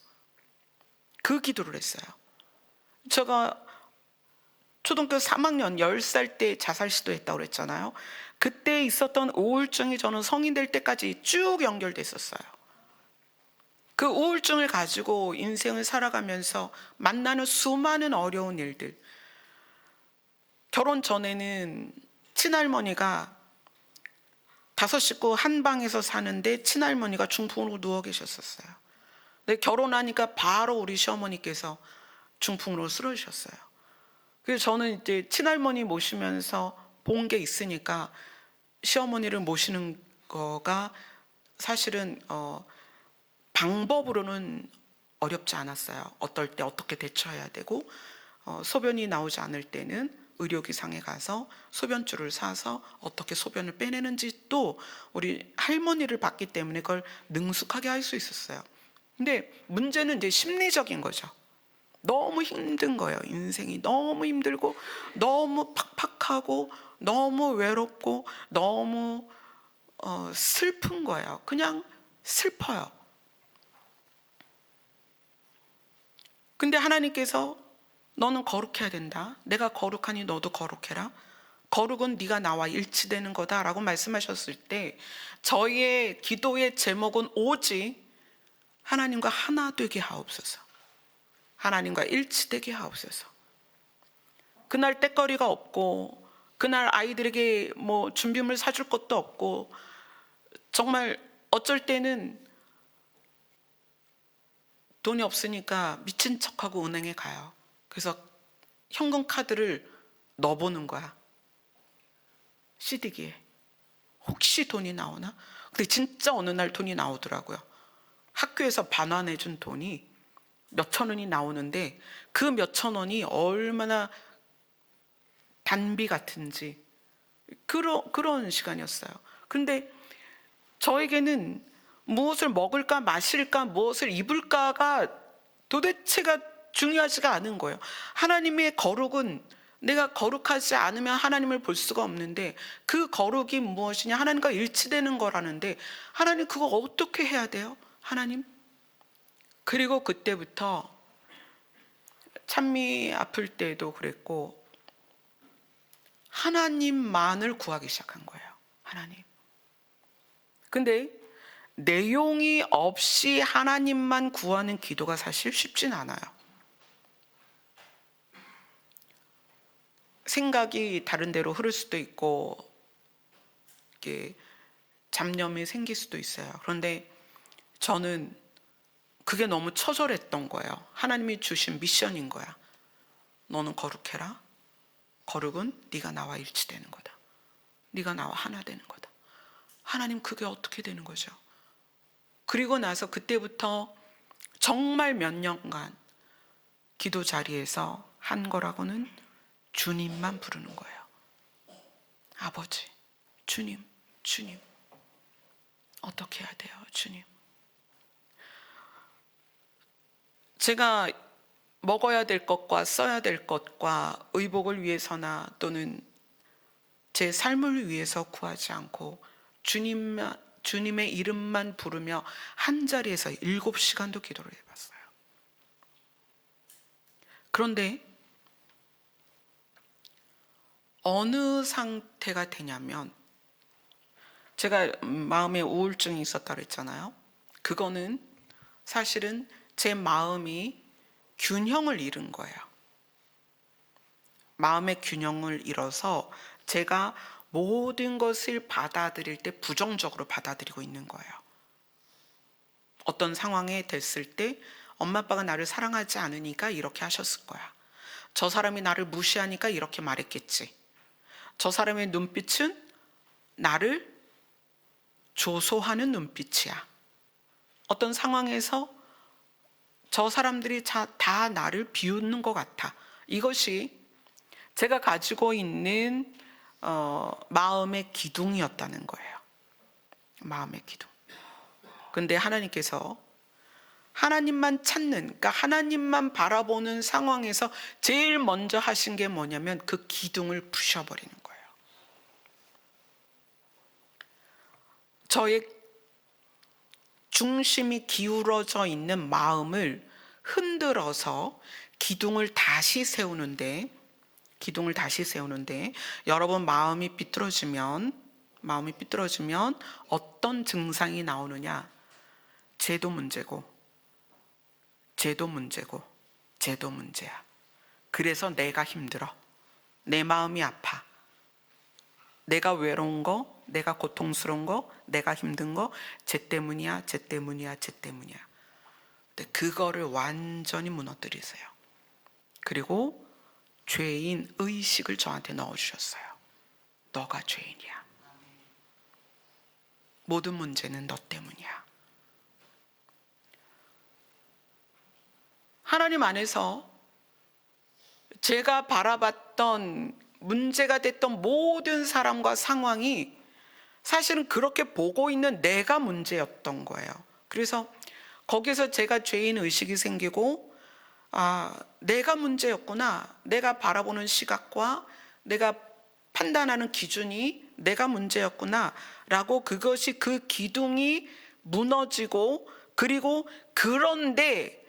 그 기도를 했어요. 제가 초등학교 3학년 10살 때 자살 시도했다고 그랬잖아요. 그때 있었던 우울증이 저는 성인 될 때까지 쭉 연결됐었어요. 그 우울증을 가지고 인생을 살아가면서 만나는 수많은 어려운 일들. 결혼 전에는 친할머니가 5식구 한 방에서 사는데 친할머니가 중풍으로 누워 계셨었어요. 근데 결혼하니까 바로 우리 시어머니께서 중풍으로 쓰러지셨어요. 그래서 저는 이제 친할머니 모시면서 본 게 있으니까 시어머니를 모시는 거가 사실은 방법으로는 어렵지 않았어요. 어떨 때 어떻게 대처해야 되고, 소변이 나오지 않을 때는 의료기상에 가서 소변줄을 사서 어떻게 소변을 빼내는지, 또 우리 할머니를 봤기 때문에 그걸 능숙하게 할 수 있었어요. 근데 문제는 이제 심리적인 거죠. 너무 힘든 거예요. 인생이 너무 힘들고 너무 팍팍하고 너무 외롭고 너무 슬픈 거예요. 그냥 슬퍼요. 근데 하나님께서 너는 거룩해야 된다. 내가 거룩하니 너도 거룩해라. 거룩은 네가 나와 일치되는 거다라고 말씀하셨을 때, 저희의 기도의 제목은 오직 하나님과 하나 되게 하옵소서. 하나님과 일치되게 하옵소서. 그날 떼거리가 없고, 그날 아이들에게 뭐 준비물 사줄 것도 없고, 정말 어쩔 때는 돈이 없으니까 미친 척하고 은행에 가요. 그래서 현금 카드를 넣어보는 거야. CD기에. 혹시 돈이 나오나? 근데 진짜 어느 날 돈이 나오더라고요. 학교에서 반환해준 돈이 몇천 원이 나오는데, 그 몇천 원이 얼마나 단비 같은지 그런 시간이었어요. 그런데 저에게는 무엇을 먹을까 마실까 무엇을 입을까가 도대체가 중요하지가 않은 거예요. 하나님의 거룩은, 내가 거룩하지 않으면 하나님을 볼 수가 없는데, 그 거룩이 무엇이냐? 하나님과 일치되는 거라는데, 하나님 그거 어떻게 해야 돼요? 하나님? 그리고 그때부터 찬미 아플 때도 그랬고 하나님만을 구하기 시작한 거예요. 하나님. 근데 내용이 없이 하나님만 구하는 기도가 사실 쉽진 않아요. 생각이 다른 데로 흐를 수도 있고 이게 잡념이 생길 수도 있어요. 그런데 저는 그게 너무 처절했던 거예요. 하나님이 주신 미션인 거야. 너는 거룩해라. 거룩은 네가 나와 일치되는 거다. 네가 나와 하나 되는 거다. 하나님, 그게 어떻게 되는 거죠? 그리고 나서 그때부터 정말 몇 년간 기도 자리에서 한 거라고는 주님만 부르는 거예요. 아버지, 주님, 주님, 어떻게 해야 돼요, 주님? 제가 먹어야 될 것과 써야 될 것과 의복을 위해서나 또는 제 삶을 위해서 구하지 않고 주님의 이름만 부르며 한 자리에서 7시간도 기도를 해봤어요. 그런데 어느 상태가 되냐면, 제가 마음에 우울증이 있었다고 했잖아요. 그거는 사실은 제 마음이 균형을 잃은 거예요. 마음의 균형을 잃어서 제가 모든 것을 받아들일 때 부정적으로 받아들이고 있는 거예요. 어떤 상황에 됐을 때 엄마 아빠가 나를 사랑하지 않으니까 이렇게 하셨을 거야. 저 사람이 나를 무시하니까 이렇게 말했겠지. 저 사람의 눈빛은 나를 조소하는 눈빛이야. 어떤 상황에서 저 사람들이 다 나를 비웃는 것 같아. 이것이 제가 가지고 있는 마음의 기둥이었다는 거예요. 마음의 기둥. 근데 하나님께서 하나님만 찾는, 그러니까 하나님만 바라보는 상황에서 제일 먼저 하신 게 뭐냐면 그 기둥을 부셔버리는 거예요. 저의 중심이 기울어져 있는 마음을 흔들어서 기둥을 다시 세우는데, 여러분 마음이 삐뚤어지면 어떤 증상이 나오느냐? 죄도 문제고 죄도 문제야. 그래서 내가 힘들어. 내 마음이 아파. 내가 외로운 거, 내가 고통스러운 거, 내가 힘든 거, 죄 때문이야. 근데 그거를 완전히 무너뜨리세요. 그리고 죄인 의식을 저한테 넣어주셨어요. 너가 죄인이야. 모든 문제는 너 때문이야. 하나님 안에서 제가 바라봤던 문제가 됐던 모든 사람과 상황이 사실은 그렇게 보고 있는 내가 문제였던 거예요. 그래서 거기서 제가 죄인 의식이 생기고, 내가 문제였구나. 내가 바라보는 시각과 내가 판단하는 기준이 내가 문제였구나 라고, 그것이 그 기둥이 무너지고, 그리고 그런데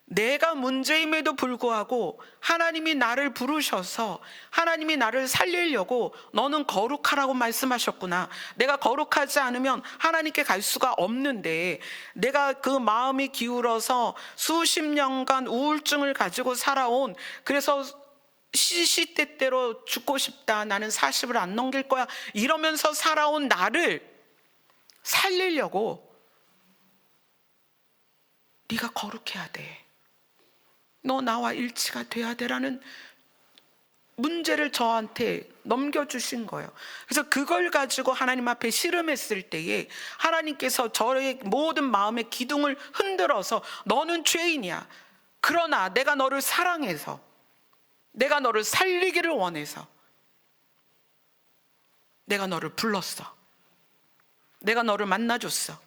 내가 문제임에도 불구하고 하나님이 나를 부르셔서 하나님이 나를 살리려고 너는 거룩하라고 말씀하셨구나. 내가 거룩하지 않으면 하나님께 갈 수가 없는데, 내가 그 마음이 기울어서 수십 년간 우울증을 가지고 살아온, 그래서 시시때때로 죽고 싶다, 나는 40을 안 넘길 거야 이러면서 살아온 나를 살리려고 네가 거룩해야 돼, 너 나와 일치가 돼야 돼라는 문제를 저한테 넘겨주신 거예요. 그래서 그걸 가지고 하나님 앞에 씨름했을 때에 하나님께서 저의 모든 마음의 기둥을 흔들어서 너는 죄인이야. 그러나 내가 너를 사랑해서, 내가 너를 살리기를 원해서 내가 너를 불렀어. 내가 너를 만나줬어.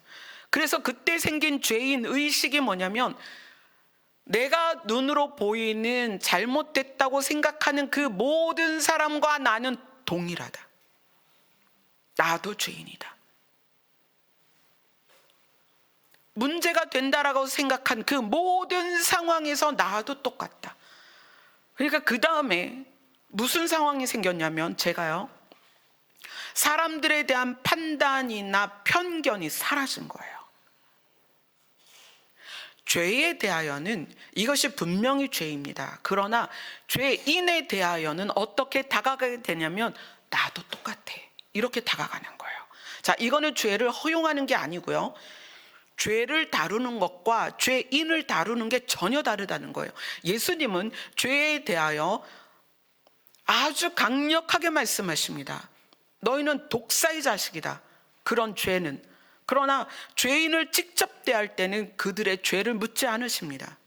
그래서 그때 생긴 죄인 의식이 뭐냐면, 내가 눈으로 보이는 잘못됐다고 생각하는 그 모든 사람과 나는 동일하다. 나도 죄인이다. 문제가 된다라고 생각한 그 모든 상황에서 나도 똑같다. 그러니까 그 다음에 무슨 상황이 생겼냐면, 제가요, 사람들에 대한 판단이나 편견이 사라진 거예요. 죄에 대하여는 이것이 분명히 죄입니다. 그러나 죄인에 대하여는 어떻게 다가가게 되냐면, 나도 똑같아, 이렇게 다가가는 거예요. 자, 이거는 죄를 허용하는 게 아니고요, 죄를 다루는 것과 죄인을 다루는 게 전혀 다르다는 거예요. 예수님은 죄에 대하여 아주 강력하게 말씀하십니다. 너희는 독사의 자식이다. 그런 죄는. 그러나 죄인을 직접 대할 때는 그들의 죄를 묻지 않으십니다.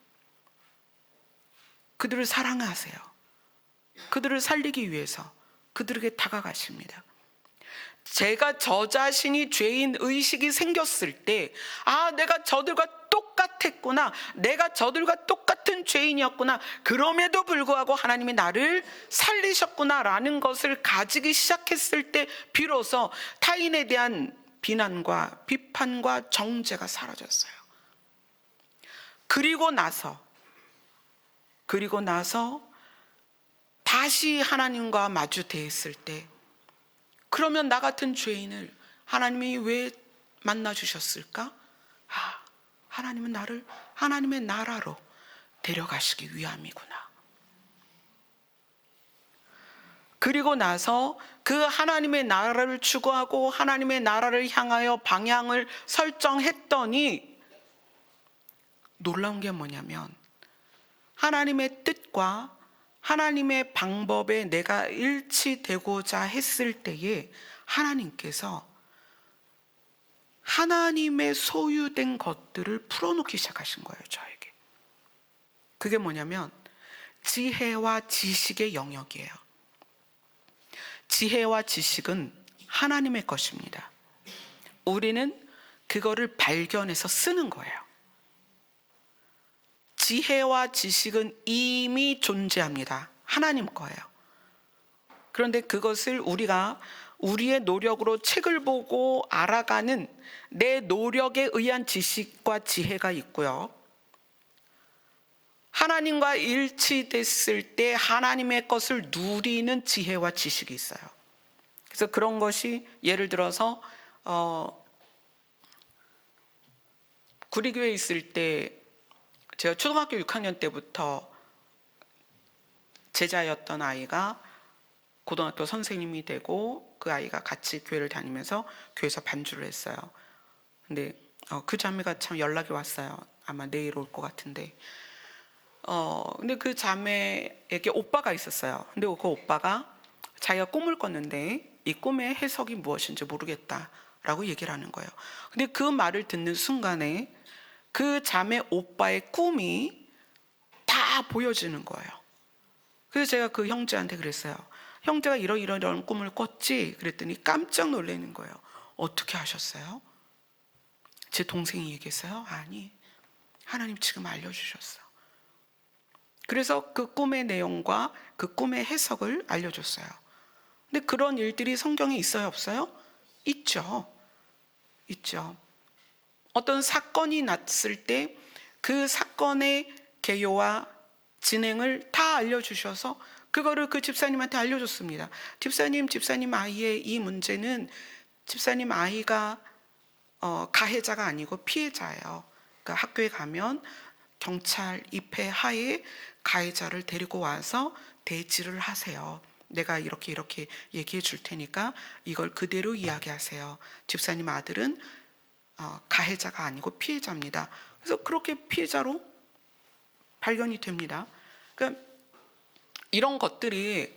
그들을 사랑하세요. 그들을 살리기 위해서 그들에게 다가가십니다. 제가 저 자신이 죄인 의식이 생겼을 때, 내가 저들과 똑같았구나, 내가 저들과 똑같은 죄인이었구나, 그럼에도 불구하고 하나님이 나를 살리셨구나라는 것을 가지기 시작했을 때 비로소 타인에 대한 비난과 비판과 정죄가 사라졌어요. 그리고 나서 다시 하나님과 마주 대했을 때, 그러면 나 같은 죄인을 하나님이 왜 만나주셨을까? 하나님은 나를 하나님의 나라로 데려가시기 위함이구나. 그리고 나서 그 하나님의 나라를 추구하고 하나님의 나라를 향하여 방향을 설정했더니 놀라운 게 뭐냐면, 하나님의 뜻과 하나님의 방법에 내가 일치되고자 했을 때에 하나님께서 하나님의 소유된 것들을 풀어놓기 시작하신 거예요, 저에게. 그게 뭐냐면 지혜와 지식의 영역이에요. 지혜와 지식은 하나님의 것입니다. 우리는 그거를 발견해서 쓰는 거예요. 지혜와 지식은 이미 존재합니다. 하나님 거예요. 그런데 그것을 우리가 우리의 노력으로 책을 보고 알아가는 내 노력에 의한 지식과 지혜가 있고요. 하나님과 일치됐을 때 하나님의 것을 누리는 지혜와 지식이 있어요. 그래서 그런 것이 예를 들어서 구리교회에 있을 때 제가 초등학교 6학년 때부터 제자였던 아이가 고등학교 선생님이 되고 그 아이가 같이 교회를 다니면서 교회에서 반주를 했어요. 근데 그 자매가 참 연락이 왔어요. 아마 내일 올 것 같은데. 근데 그 자매에게 오빠가 있었어요. 근데 그 오빠가 자기가 꿈을 꿨는데 이 꿈의 해석이 무엇인지 모르겠다라고 얘기를 하는 거예요. 근데 그 말을 듣는 순간에 그 자매 오빠의 꿈이 다 보여지는 거예요. 그래서 제가 그 형제한테 그랬어요. 형제가 이런 꿈을 꿨지? 그랬더니 깜짝 놀라는 거예요. 어떻게 하셨어요? 제 동생이 얘기했어요. 아니, 하나님 지금 알려주셨어. 그래서 그 꿈의 내용과 그 꿈의 해석을 알려줬어요. 근데 그런 일들이 성경에 있어요, 없어요? 있죠. 어떤 사건이 났을 때 그 사건의 개요와 진행을 다 알려주셔서 그거를 그 집사님한테 알려줬습니다. 집사님 아이의 이 문제는 집사님 아이가 가해자가 아니고 피해자예요. 그러니까 학교에 가면 경찰 입회 하에 가해자를 데리고 와서 대지를 하세요. 내가 이렇게 얘기해 줄 테니까 이걸 그대로 이야기하세요. 집사님 아들은 가해자가 아니고 피해자입니다. 그래서 그렇게 피해자로 발견이 됩니다. 그러니까 이런 것들이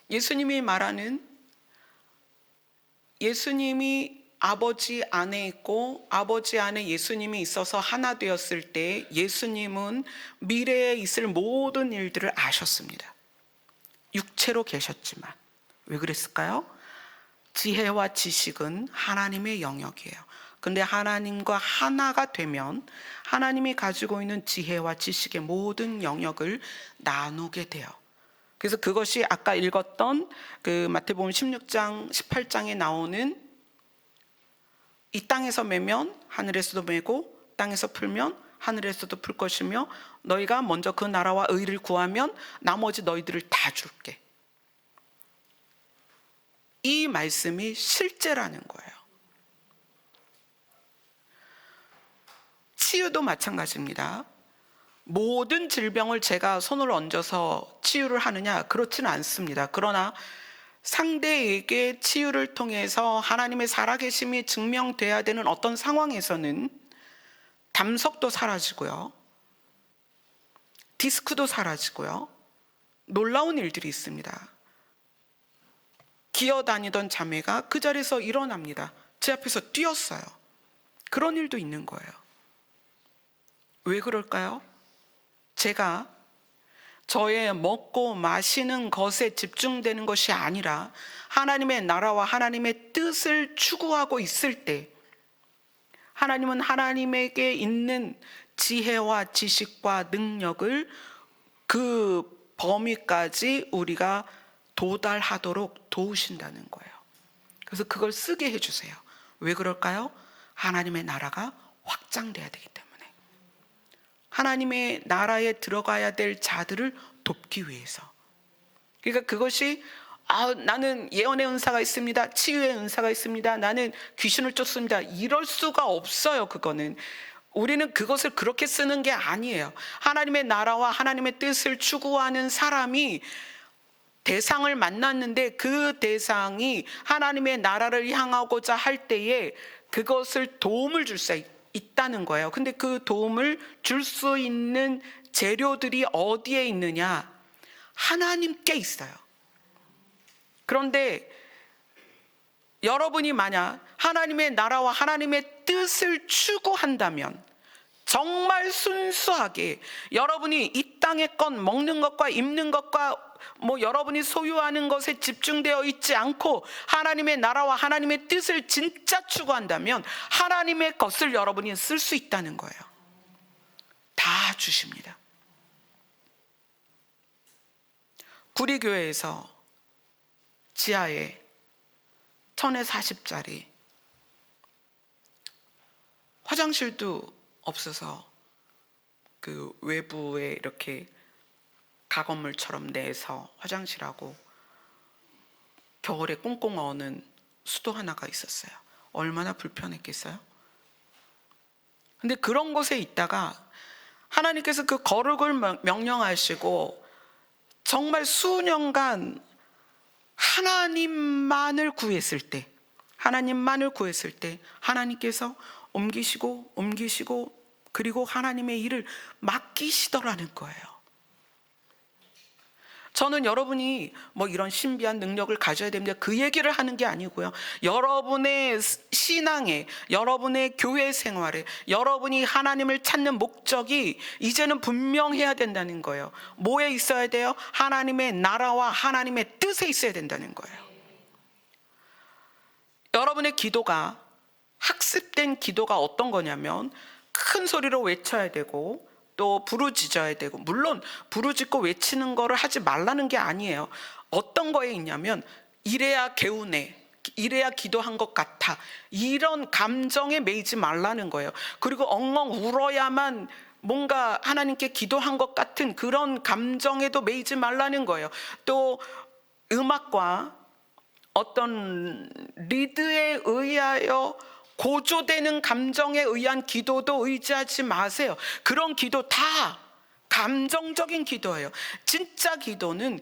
예수님이 말하는, 예수님이 아버지 안에 있고 아버지 안에 예수님이 있어서 하나 되었을 때 예수님은 미래에 있을 모든 일들을 아셨습니다. 육체로 계셨지만. 왜 그랬을까요? 지혜와 지식은 하나님의 영역이에요. 근데 하나님과 하나가 되면 하나님이 가지고 있는 지혜와 지식의 모든 영역을 나누게 돼요. 그래서 그것이 아까 읽었던 그 마태복음 16장 18장에 나오는 이 땅에서 매면 하늘에서도 매고 땅에서 풀면 하늘에서도 풀 것이며 너희가 먼저 그 나라와 의를 구하면 나머지 너희들을 다 줄게. 이 말씀이 실제라는 거예요. 치유도 마찬가지입니다. 모든 질병을 제가 손을 얹어서 치유를 하느냐? 그렇지는 않습니다. 그러나 상대에게 치유를 통해서 하나님의 살아계심이 증명돼야 되는 어떤 상황에서는 담석도 사라지고요, 디스크도 사라지고요, 놀라운 일들이 있습니다. 기어다니던 자매가 그 자리에서 일어납니다. 제 앞에서 뛰었어요. 그런 일도 있는 거예요. 왜 그럴까요? 제가 저의 먹고 마시는 것에 집중되는 것이 아니라 하나님의 나라와 하나님의 뜻을 추구하고 있을 때, 하나님은 하나님에게 있는 지혜와 지식과 능력을 그 범위까지 우리가 도달하도록 도우신다는 거예요. 그래서 그걸 쓰게 해주세요. 왜 그럴까요? 하나님의 나라가 확장돼야 되기 때문에. 하나님의 나라에 들어가야 될 자들을 돕기 위해서. 그러니까 그것이 나는 예언의 은사가 있습니다, 치유의 은사가 있습니다, 나는 귀신을 쫓습니다, 이럴 수가 없어요. 그거는 우리는 그것을 그렇게 쓰는 게 아니에요. 하나님의 나라와 하나님의 뜻을 추구하는 사람이 대상을 만났는데 그 대상이 하나님의 나라를 향하고자 할 때에 그것을 도움을 줄 수 있다는 거예요. 근데 그 도움을 줄 수 있는 재료들이 어디에 있느냐? 하나님께 있어요. 그런데 여러분이 만약 하나님의 나라와 하나님의 뜻을 추구한다면, 정말 순수하게 여러분이 이 땅의 것, 먹는 것과 입는 것과 여러분이 소유하는 것에 집중되어 있지 않고 하나님의 나라와 하나님의 뜻을 진짜 추구한다면 하나님의 것을 여러분이 쓸 수 있다는 거예요. 다 주십니다. 구리교회에서 지하에 1040짜리 화장실도 없어서 그 외부에 이렇게 가건물처럼 내서 화장실하고 겨울에 꽁꽁 어는 수도 하나가 있었어요. 얼마나 불편했겠어요? 근데 그런 곳에 있다가 하나님께서 그 거룩을 명령하시고 정말 수년간 하나님만을 구했을 때, 하나님께서 옮기시고 그리고 하나님의 일을 맡기시더라는 거예요. 저는 여러분이 이런 신비한 능력을 가져야 됩니다, 그 얘기를 하는 게 아니고요. 여러분의 신앙에, 여러분의 교회 생활에, 여러분이 하나님을 찾는 목적이 이제는 분명해야 된다는 거예요. 뭐에 있어야 돼요? 하나님의 나라와 하나님의 뜻에 있어야 된다는 거예요. 여러분의 기도가, 학습된 기도가 어떤 거냐면 큰 소리로 외쳐야 되고 또 부르짖어야 되고, 물론 부르짖고 외치는 거를 하지 말라는 게 아니에요. 어떤 거에 있냐면 이래야 개운해, 이래야 기도한 것 같아, 이런 감정에 매이지 말라는 거예요. 그리고 엉엉 울어야만 뭔가 하나님께 기도한 것 같은 그런 감정에도 매이지 말라는 거예요. 또 음악과 어떤 리드에 의하여 고조되는 감정에 의한 기도도 의지하지 마세요. 그런 기도 다 감정적인 기도예요. 진짜 기도는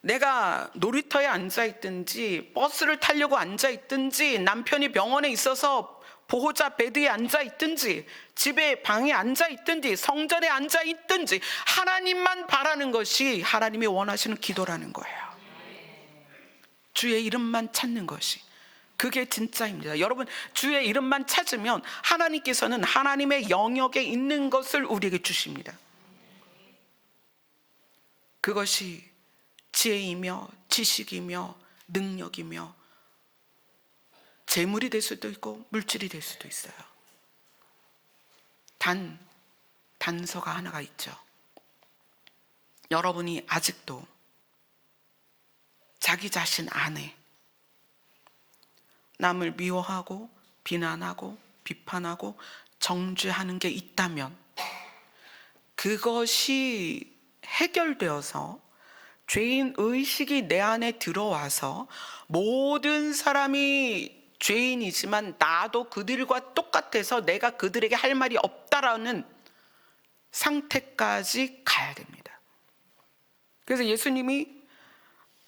내가 놀이터에 앉아있든지 버스를 타려고 앉아있든지 남편이 병원에 있어서 보호자 베드에 앉아있든지 집에 방에 앉아있든지 성전에 앉아있든지 하나님만 바라는 것이 하나님이 원하시는 기도라는 거예요. 주의 이름만 찾는 것이, 그게 진짜입니다. 여러분, 주의 이름만 찾으면 하나님께서는 하나님의 영역에 있는 것을 우리에게 주십니다. 그것이 지혜이며 지식이며 능력이며 재물이 될 수도 있고 물질이 될 수도 있어요. 단서가 하나가 있죠. 여러분이 아직도 자기 자신 안에 남을 미워하고 비난하고 비판하고 정죄하는 게 있다면, 그것이 해결되어서 죄인 의식이 내 안에 들어와서 모든 사람이 죄인이지만 나도 그들과 똑같아서 내가 그들에게 할 말이 없다라는 상태까지 가야 됩니다. 그래서 예수님이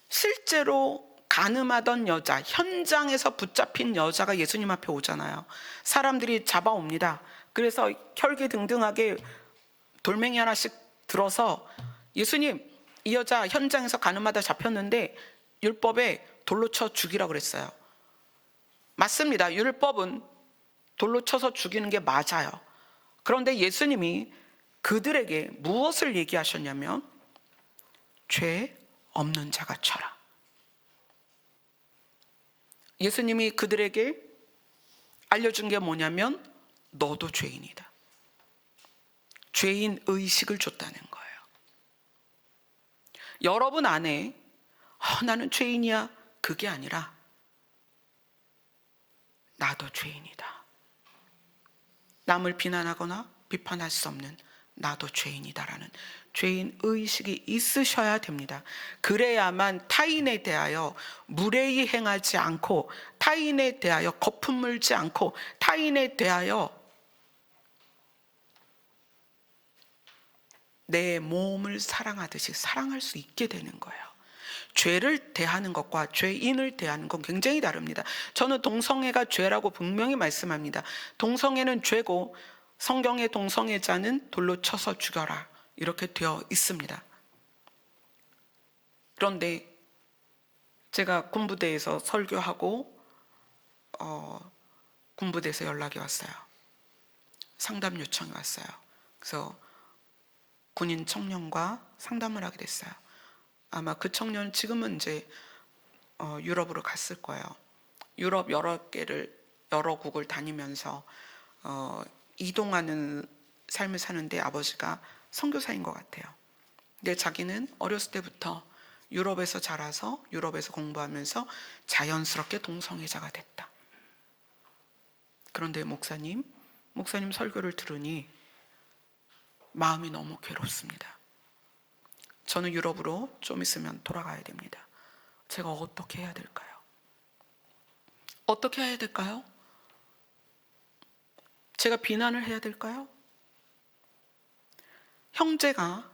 실제로 간음하던 여자, 현장에서 붙잡힌 여자가 예수님 앞에 오잖아요. 사람들이 잡아옵니다. 그래서 혈기등등하게 돌멩이 하나씩 들어서 예수님, 이 여자 현장에서 간음하다 잡혔는데 율법에 돌로 쳐 죽이라고 그랬어요. 맞습니다. 율법은 돌로 쳐서 죽이는 게 맞아요. 그런데 예수님이 그들에게 무엇을 얘기하셨냐면 죄 없는 자가 쳐라. 예수님이 그들에게 알려준 게 뭐냐면 너도 죄인이다. 죄인 의식을 줬다는 거예요. 여러분 안에 나는 죄인이야, 그게 아니라 나도 죄인이다. 남을 비난하거나 비판할 수 없는 나도 죄인이다라는 죄인 의식이 있으셔야 됩니다. 그래야만 타인에 대하여 무례히 행하지 않고, 타인에 대하여 거품 물지 않고, 타인에 대하여 내 몸을 사랑하듯이 사랑할 수 있게 되는 거예요. 죄를 대하는 것과 죄인을 대하는 건 굉장히 다릅니다. 저는 동성애가 죄라고 분명히 말씀합니다. 동성애는 죄고 성경의 동성애자는 돌로 쳐서 죽여라 이렇게 되어 있습니다. 그런데 제가 군부대에서 설교하고 군부대에서 연락이 왔어요. 상담 요청이 왔어요. 그래서 군인 청년과 상담을 하게 됐어요. 아마 그 청년 지금은 이제 유럽으로 갔을 거예요. 유럽 여러 국을 다니면서 이동하는 삶을 사는데 아버지가 선교사인 것 같아요. 근데 자기는 어렸을 때부터 유럽에서 자라서 유럽에서 공부하면서 자연스럽게 동성애자가 됐다. 그런데 목사님 설교를 들으니 마음이 너무 괴롭습니다. 저는 유럽으로 좀 있으면 돌아가야 됩니다. 제가 어떻게 해야 될까요? 어떻게 해야 될까요? 제가 비난을 해야 될까요? 형제가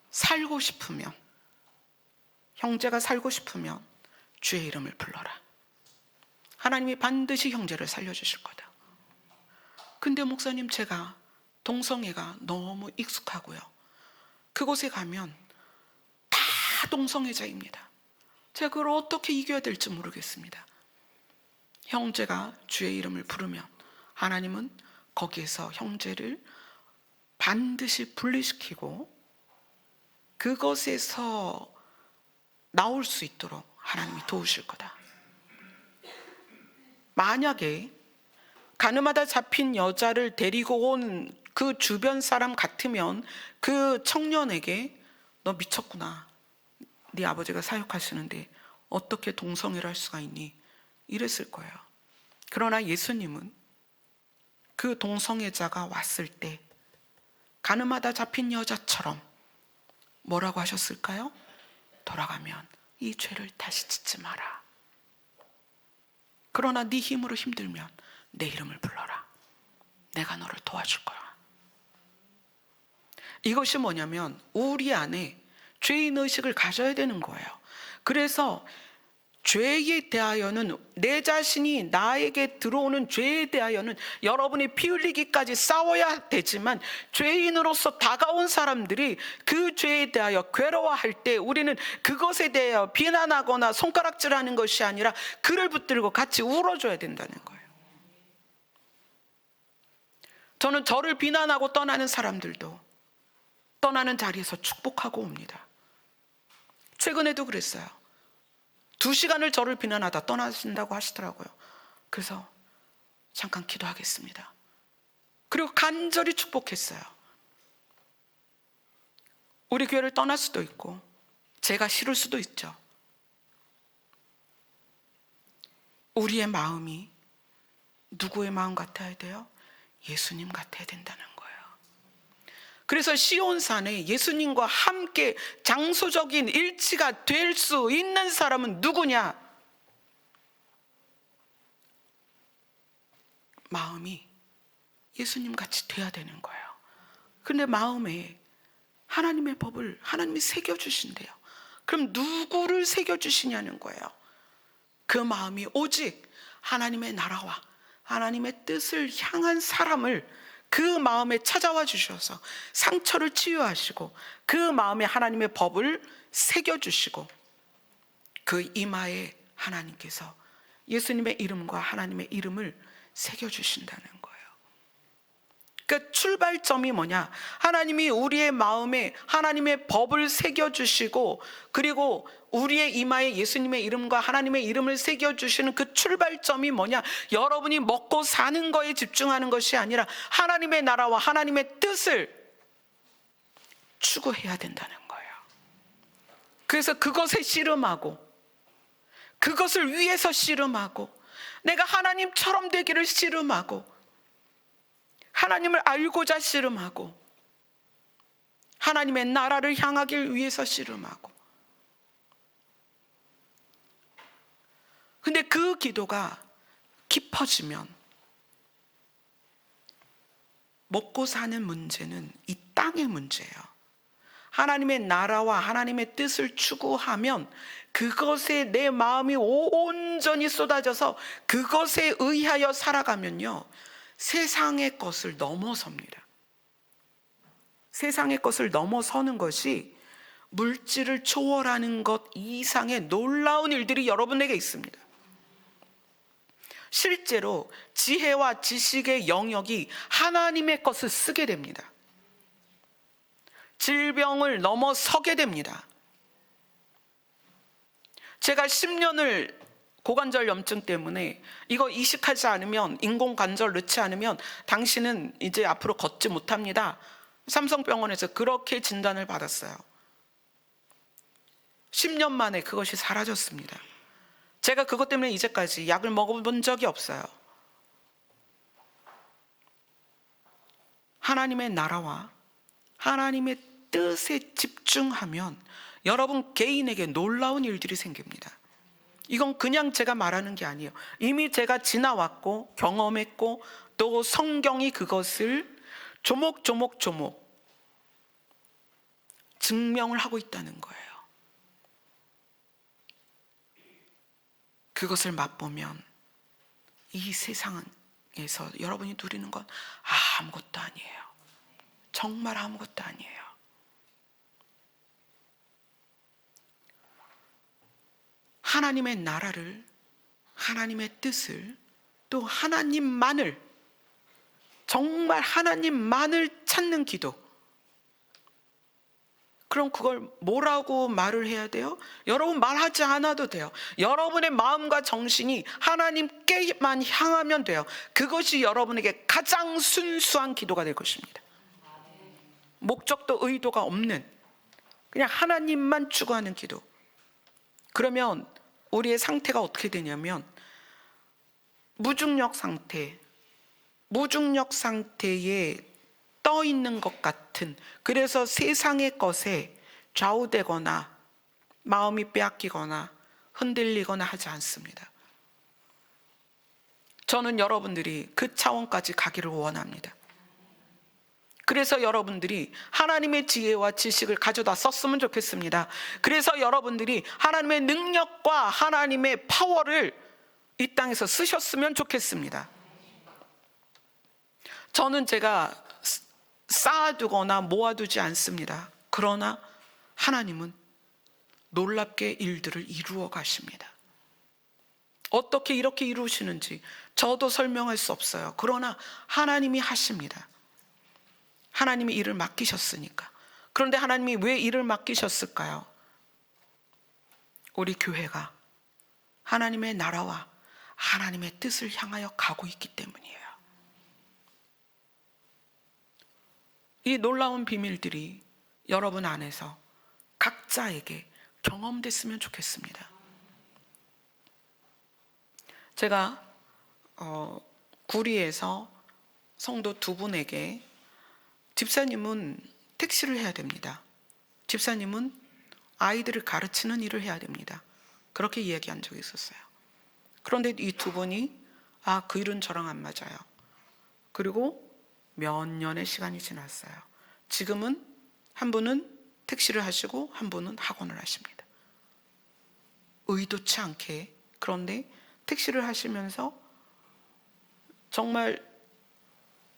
살고 싶으면 주의 이름을 불러라. 하나님이 반드시 형제를 살려주실 거다. 근데 목사님, 제가 동성애가 너무 익숙하고요. 그곳에 가면 다 동성애자입니다. 제가 그걸 어떻게 이겨야 될지 모르겠습니다. 형제가 주의 이름을 부르면 하나님은 거기에서 형제를 반드시 분리시키고 그것에서 나올 수 있도록 하나님이 도우실 거다. 만약에 간음하다 잡힌 여자를 데리고 온 그 주변 사람 같으면 그 청년에게 너 미쳤구나. 네 아버지가 사역하시는데 어떻게 동성애를 할 수가 있니? 이랬을 거예요. 그러나 예수님은 그 동성애자가 왔을 때 간음하다 잡힌 여자처럼 뭐라고 하셨을까요? 돌아가면 이 죄를 다시 짓지 마라. 그러나 네 힘으로 힘들면 내 이름을 불러라. 내가 너를 도와줄 거야. 이것이 뭐냐면 우리 안에 죄인의식을 가져야 되는 거예요. 그래서 죄에 대하여는, 내 자신이 나에게 들어오는 죄에 대하여는 여러분이 피 흘리기까지 싸워야 되지만, 죄인으로서 다가온 사람들이 그 죄에 대하여 괴로워할 때 우리는 그것에 대하여 비난하거나 손가락질하는 것이 아니라 그를 붙들고 같이 울어줘야 된다는 거예요. 저는 저를 비난하고 떠나는 사람들도 떠나는 자리에서 축복하고 옵니다. 최근에도 그랬어요. 2시간을 저를 비난하다 떠나신다고 하시더라고요. 그래서 잠깐 기도하겠습니다. 그리고 간절히 축복했어요. 우리 교회를 떠날 수도 있고 제가 싫을 수도 있죠. 우리의 마음이 누구의 마음 같아야 돼요? 예수님 같아야 된다는 거예요. 그래서 시온산에 예수님과 함께 장소적인 일치가 될 수 있는 사람은 누구냐? 마음이 예수님 같이 돼야 되는 거예요. 그런데 마음에 하나님의 법을 하나님이 새겨주신대요. 그럼 누구를 새겨주시냐는 거예요. 그 마음이 오직 하나님의 나라와 하나님의 뜻을 향한 사람을 그 마음에 찾아와 주셔서 상처를 치유하시고 그 마음에 하나님의 법을 새겨주시고 그 이마에 하나님께서 예수님의 이름과 하나님의 이름을 새겨주신다는 거예요. 그러니까 출발점이 뭐냐? 하나님이 우리의 마음에 하나님의 법을 새겨주시고 그리고 우리의 이마에 예수님의 이름과 하나님의 이름을 새겨주시는 그 출발점이 뭐냐? 여러분이 먹고 사는 거에 집중하는 것이 아니라 하나님의 나라와 하나님의 뜻을 추구해야 된다는 거예요. 그래서 그것에 씨름하고 그것을 위해서 씨름하고 내가 하나님처럼 되기를 씨름하고 하나님을 알고자 씨름하고 하나님의 나라를 향하길 위해서 씨름하고 근데 그 기도가 깊어지면 먹고 사는 문제는 이 땅의 문제예요. 하나님의 나라와 하나님의 뜻을 추구하면 그것에 내 마음이 온전히 쏟아져서 그것에 의하여 살아가면요, 세상의 것을 넘어섭니다. 세상의 것을 넘어서는 것이 물질을 초월하는 것 이상의 놀라운 일들이 여러분에게 있습니다. 실제로 지혜와 지식의 영역이 하나님의 것을 쓰게 됩니다. 질병을 넘어서게 됩니다. 제가 10년을 고관절 염증 때문에 이거 이식하지 않으면, 인공관절 넣지 않으면 당신은 이제 앞으로 걷지 못합니다. 삼성병원에서 그렇게 진단을 받았어요. 10년 만에 그것이 사라졌습니다. 제가 그것 때문에 이제까지 약을 먹어본 적이 없어요. 하나님의 나라와 하나님의 뜻에 집중하면 여러분 개인에게 놀라운 일들이 생깁니다. 이건 그냥 제가 말하는 게 아니에요. 이미 제가 지나왔고 경험했고 또 성경이 그것을 조목조목 증명을 하고 있다는 거예요. 그것을 맛보면 이 세상에서 여러분이 누리는 건 아무것도 아니에요. 정말 아무것도 아니에요. 하나님의 나라를, 하나님의 뜻을, 또 하나님만을, 정말 하나님만을 찾는 기도. 그럼 그걸 뭐라고 말을 해야 돼요? 여러분 말하지 않아도 돼요. 여러분의 마음과 정신이 하나님께만 향하면 돼요. 그것이 여러분에게 가장 순수한 기도가 될 것입니다. 목적도 의도가 없는, 그냥 하나님만 추구하는 기도. 그러면 우리의 상태가 어떻게 되냐면 무중력 상태에 떠 있는 것 같은, 그래서 세상의 것에 좌우되거나 마음이 빼앗기거나 흔들리거나 하지 않습니다. 저는 여러분들이 그 차원까지 가기를 원합니다. 그래서 여러분들이 하나님의 지혜와 지식을 가져다 썼으면 좋겠습니다. 그래서 여러분들이 하나님의 능력과 하나님의 파워를 이 땅에서 쓰셨으면 좋겠습니다. 저는 제가 쌓아두거나 모아두지 않습니다. 그러나 하나님은 놀랍게 일들을 이루어 가십니다. 어떻게 이렇게 이루시는지 저도 설명할 수 없어요. 그러나 하나님이 하십니다. 하나님이 일을 맡기셨으니까. 그런데 하나님이 왜 일을 맡기셨을까요? 우리 교회가 하나님의 나라와 하나님의 뜻을 향하여 가고 있기 때문이에요. 이 놀라운 비밀들이 여러분 안에서 각자에게 경험됐으면 좋겠습니다. 제가 구리에서 성도 2분에게, 집사님은 택시를 해야 됩니다. 집사님은 아이들을 가르치는 일을 해야 됩니다. 그렇게 이야기한 적이 있었어요. 그런데 이 2분이 그 일은 저랑 안 맞아요. 그리고 몇 년의 시간이 지났어요. 지금은 한 분은 택시를 하시고 한 분은 학원을 하십니다. 의도치 않게 그런데 택시를 하시면서 정말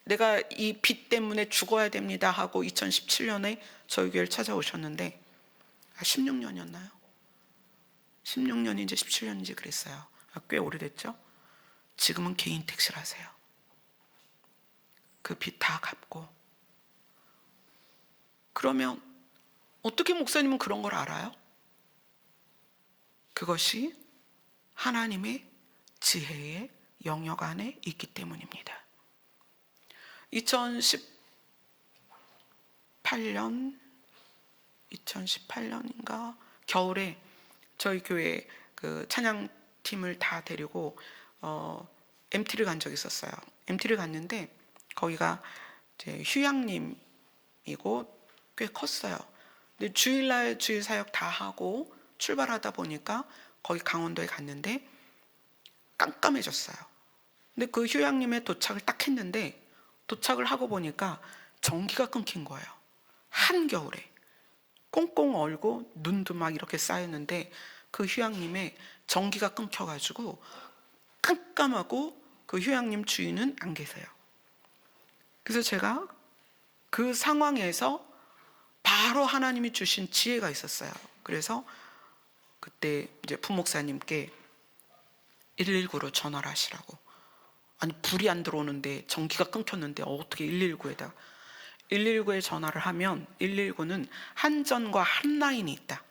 내가 이 빚 때문에 죽어야 됩니다 하고 2017년에 저희 교회를 찾아오셨는데 16년이었나요? 16년인지 17년인지 그랬어요. 꽤 오래됐죠? 지금은 개인 택시를 하세요. 그 빚 다 갚고. 그러면 어떻게 목사님은 그런 걸 알아요? 그것이 하나님의 지혜의 영역 안에 있기 때문입니다. 2018년인가 겨울에 저희 교회 그 찬양팀을 다 데리고 MT를 간 적이 있었어요. MT를 갔는데 거기가 이제 휴양림이고 꽤 컸어요. 근데 주일날 주일 사역 다 하고 출발하다 보니까 거기 강원도에 갔는데 깜깜해졌어요. 근데 그 휴양림에 도착을 딱 했는데 도착을 하고 보니까 전기가 끊긴 거예요. 한겨울에 꽁꽁 얼고 눈도 막 이렇게 쌓였는데 그 휴양림에 전기가 끊겨가지고 깜깜하고 그 휴양림 주인은 안 계세요. 그래서 제가 그 상황에서 바로 하나님이 주신 지혜가 있었어요. 그래서 그때 이제 부목사님께 119로 전화를 하시라고. 아니 불이 안 들어오는데 전기가 끊겼는데 어떻게 119에다 119에 전화를 하면 119는 한전과 핫라인이 있다.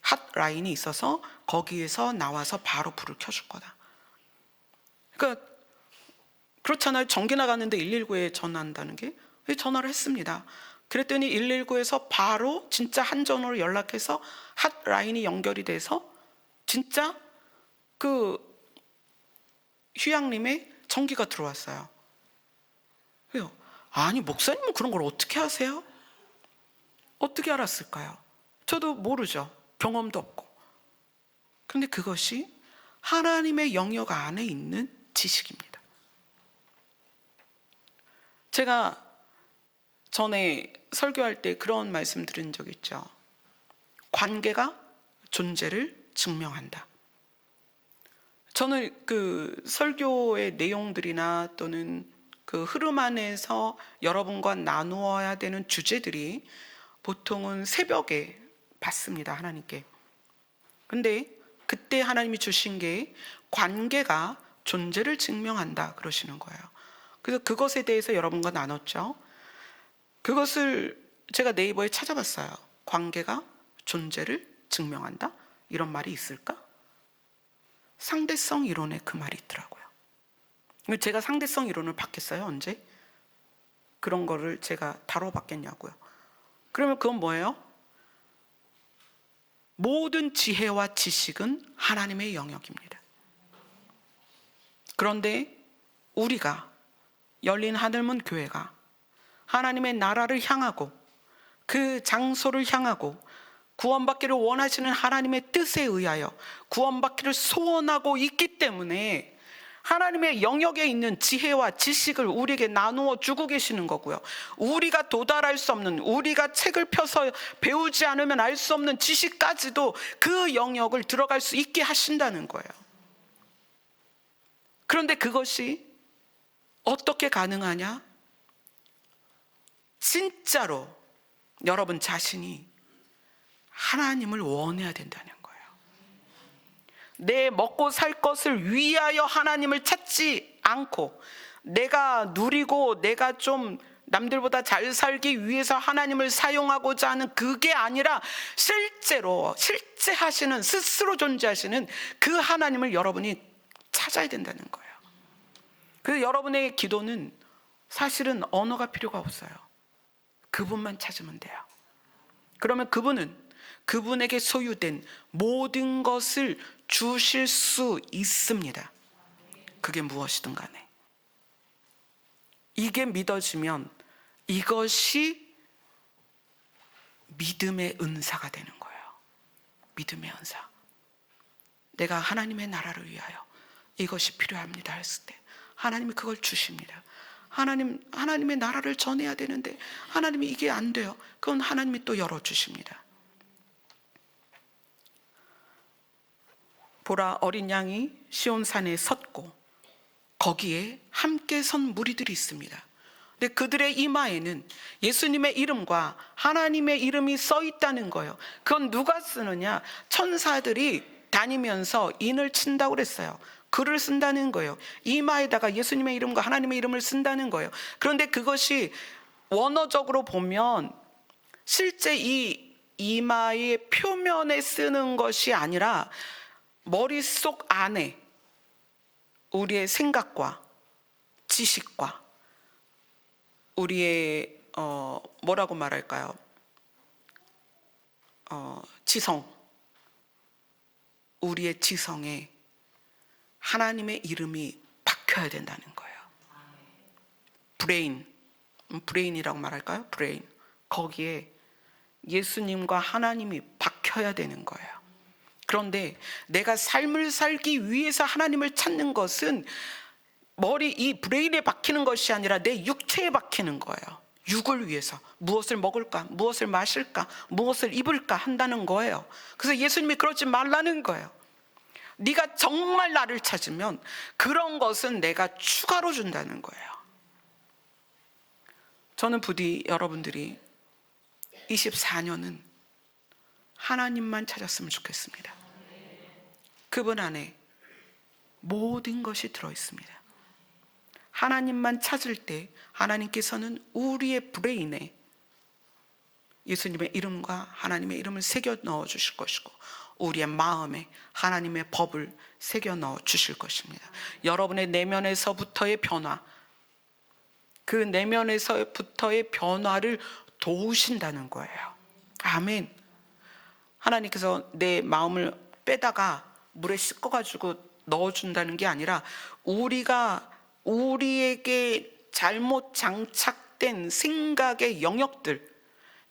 핫라인이 있어서 거기에서 나와서 바로 불을 켜줄 거다. 그러니까 그렇잖아요. 전기 나갔는데 119에 전화한다는 게. 전화를 했습니다. 그랬더니 119에서 바로 진짜 한전으로 연락해서 핫라인이 연결이 돼서 진짜 그 휴양림에 전기가 들어왔어요. 왜요? 아니 목사님은 그런 걸 어떻게 하세요? 어떻게 알았을까요? 저도 모르죠. 경험도 없고. 그런데 그것이 하나님의 영역 안에 있는 지식입니다. 제가 전에 설교할 때 그런 말씀 들은 적 있죠. 관계가 존재를 증명한다. 저는 그 설교의 내용들이나 또는 그 흐름 안에서 여러분과 나누어야 되는 주제들이 보통은 새벽에 받습니다, 하나님께. 근데 그때 하나님이 주신 게 관계가 존재를 증명한다 그러시는 거예요. 그래서 그것에 대해서 여러분과 나눴죠. 그것을 제가 네이버에 찾아봤어요. 관계가 존재를 증명한다? 이런 말이 있을까? 상대성 이론에 그 말이 있더라고요. 제가 상대성 이론을 받겠어요? 언제? 그런 거를 제가 다뤄봤겠냐고요. 그러면 그건 뭐예요? 모든 지혜와 지식은 하나님의 영역입니다. 그런데 우리가 열린 하늘문 교회가 하나님의 나라를 향하고 그 장소를 향하고 구원받기를 원하시는 하나님의 뜻에 의하여 구원받기를 소원하고 있기 때문에 하나님의 영역에 있는 지혜와 지식을 우리에게 나누어 주고 계시는 거고요. 우리가 도달할 수 없는, 우리가 책을 펴서 배우지 않으면 알 수 없는 지식까지도 그 영역을 들어갈 수 있게 하신다는 거예요. 그런데 그것이 어떻게 가능하냐? 진짜로 여러분 자신이 하나님을 원해야 된다는 거예요. 내 먹고 살 것을 위하여 하나님을 찾지 않고 내가 누리고 내가 좀 남들보다 잘 살기 위해서 하나님을 사용하고자 하는 그게 아니라 실제 하시는, 스스로 존재하시는 그 하나님을 여러분이 찾아야 된다는 거예요. 그래서 여러분의 기도는 사실은 언어가 필요가 없어요. 그분만 찾으면 돼요. 그러면 그분에게 소유된 모든 것을 주실 수 있습니다. 그게 무엇이든 간에. 이게 믿어지면 이것이 믿음의 은사가 되는 거예요. 믿음의 은사. 내가 하나님의 나라를 위하여 이것이 필요합니다 했을 때 하나님이 그걸 주십니다. 하나님의 나라를 전해야 되는데 하나님이 이게 안 돼요. 그건 하나님이 또 열어주십니다. 보라, 어린 양이 시온산에 섰고 거기에 함께 선 무리들이 있습니다. 근데 그들의 이마에는 예수님의 이름과 하나님의 이름이 써 있다는 거예요. 그건 누가 쓰느냐? 천사들이 다니면서 인을 친다고 그랬어요. 글을 쓴다는 거예요. 이마에다가 예수님의 이름과 하나님의 이름을 쓴다는 거예요. 그런데 그것이 원어적으로 보면 실제 이 이마의 표면에 쓰는 것이 아니라 머릿속 안에 우리의 생각과 지식과 우리의 뭐라고 말할까요? 지성, 우리의 지성에 하나님의 이름이 박혀야 된다는 거예요. 브레인이라고 말할까요? 브레인. 거기에 예수님과 하나님이 박혀야 되는 거예요. 그런데 내가 삶을 살기 위해서 하나님을 찾는 것은 이 브레인에 박히는 것이 아니라 내 육체에 박히는 거예요. 육을 위해서 무엇을 먹을까, 무엇을 마실까, 무엇을 입을까 한다는 거예요. 그래서 예수님이 그러지 말라는 거예요. 네가 정말 나를 찾으면 그런 것은 내가 추가로 준다는 거예요. 저는 부디 여러분들이 24년은 하나님만 찾았으면 좋겠습니다. 그분 안에 모든 것이 들어있습니다. 하나님만 찾을 때 하나님께서는 우리의 브레인에 예수님의 이름과 하나님의 이름을 새겨 넣어 주실 것이고 우리의 마음에 하나님의 법을 새겨 넣어 주실 것입니다. 여러분의 내면에서부터의 변화, 그 내면에서부터의 변화를 도우신다는 거예요. 아멘. 하나님께서 내 마음을 빼다가 물에 씻어가지고 넣어준다는 게 아니라 우리에게 잘못 장착된 생각의 영역들,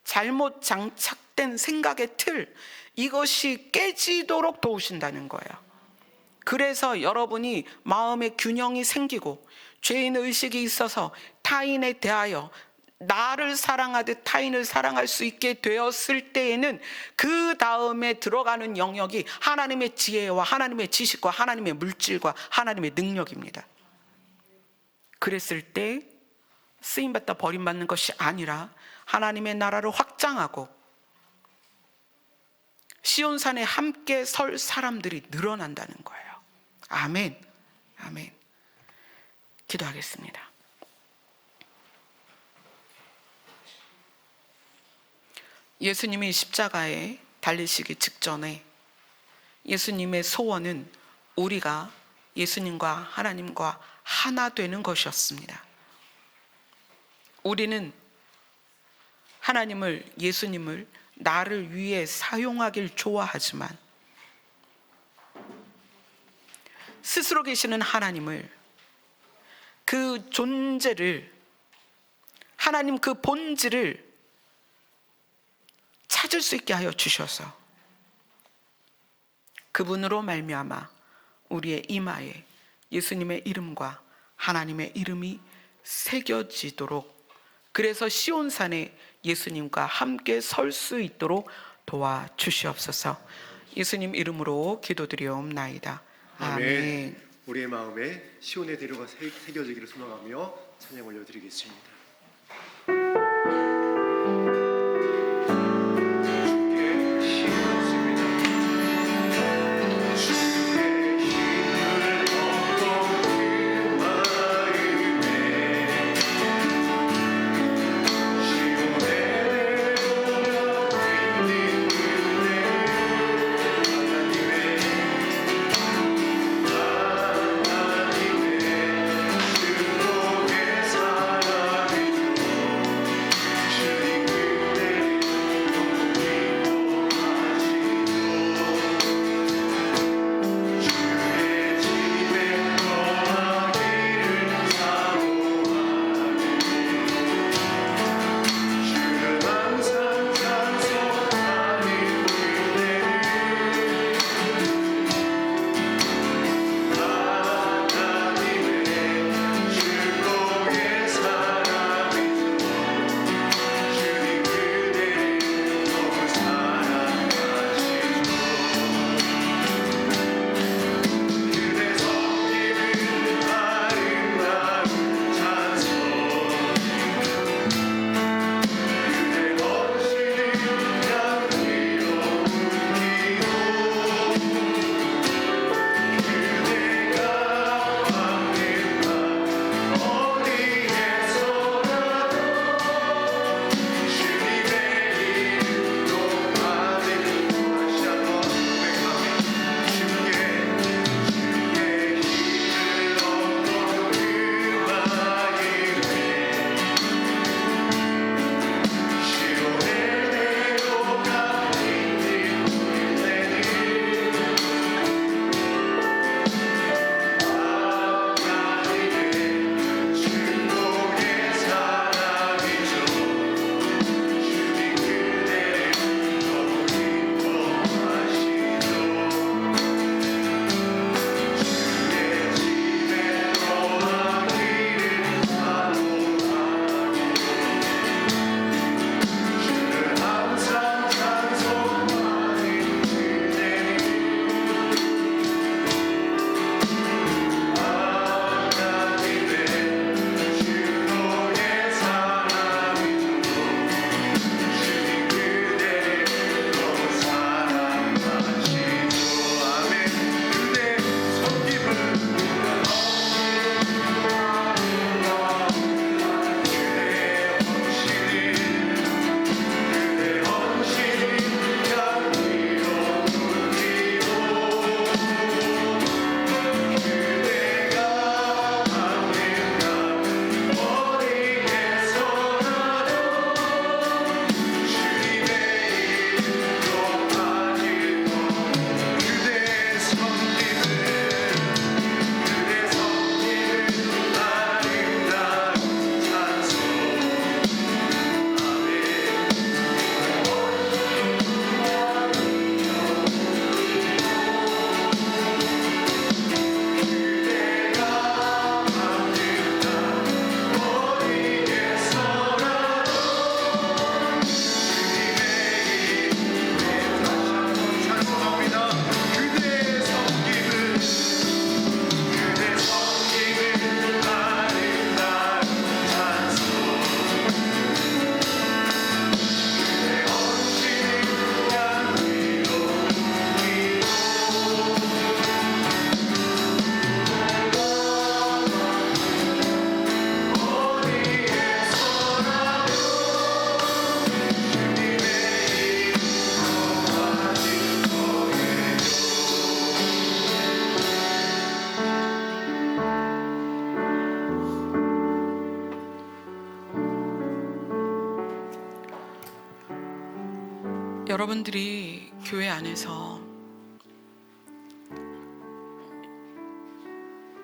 잘못 장착된 생각의 틀, 이것이 깨지도록 도우신다는 거예요. 그래서 여러분이 마음의 균형이 생기고 죄인 의식이 있어서 타인에 대하여 나를 사랑하듯 타인을 사랑할 수 있게 되었을 때에는 그 다음에 들어가는 영역이 하나님의 지혜와 하나님의 지식과 하나님의 물질과 하나님의 능력입니다. 그랬을 때 쓰임받다 버림받는 것이 아니라 하나님의 나라를 확장하고 시온산에 함께 설 사람들이 늘어난다는 거예요. 아멘. 아멘. 기도하겠습니다. 예수님이 십자가에 달리시기 직전에 예수님의 소원은 우리가 예수님과 하나님과 하나 되는 것이었습니다. 우리는 하나님을, 예수님을 나를 위해 사용하길 좋아하지만 스스로 계시는 하나님을, 그 존재를, 하나님 그 본질을 찾을 수 있게 하여 주셔서 그분으로 말미암아 우리의 이마에 예수님의 이름과 하나님의 이름이 새겨지도록, 그래서 시온산에 예수님과 함께 설 수 있도록 도와주시옵소서. 예수님 이름으로 기도드리옵나이다. 아멘. 우리의 마음에 시온의 대로가 새겨지기를 소망하며 찬양 올려드리겠습니다. 사랑하는 여러분들이 교회 안에서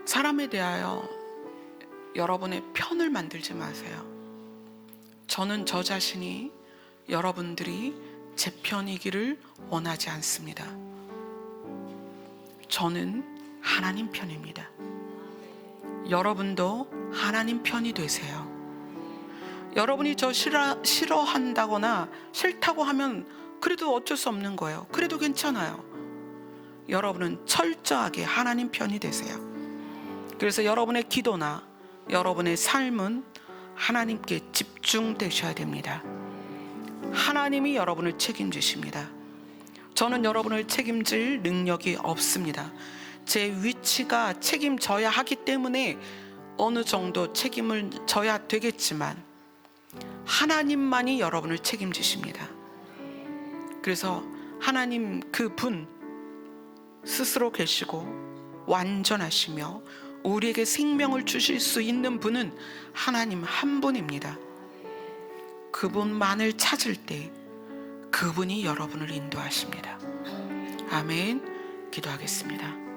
사람에 대하여 여러분의 편을 만들지 마세요. 저는 저 자신이 여러분들이 제 편이기를 원하지 않습니다. 저는 하나님 편입니다. 여러분도 하나님 편이 되세요. 여러분이 저 싫어한다거나 싫다고 하면 그래도 어쩔 수 없는 거예요. 그래도 괜찮아요. 여러분은 철저하게 하나님 편이 되세요. 그래서 여러분의 기도나 여러분의 삶은 하나님께 집중되셔야 됩니다. 하나님이 여러분을 책임지십니다. 저는 여러분을 책임질 능력이 없습니다. 제 위치가 책임져야 하기 때문에 어느 정도 책임을 져야 되겠지만 하나님만이 여러분을 책임지십니다. 그래서 하나님 그분 스스로 계시고 완전하시며 우리에게 생명을 주실 수 있는 분은 하나님 한 분입니다. 그분만을 찾을 때 그분이 여러분을 인도하십니다. 아멘. 기도하겠습니다.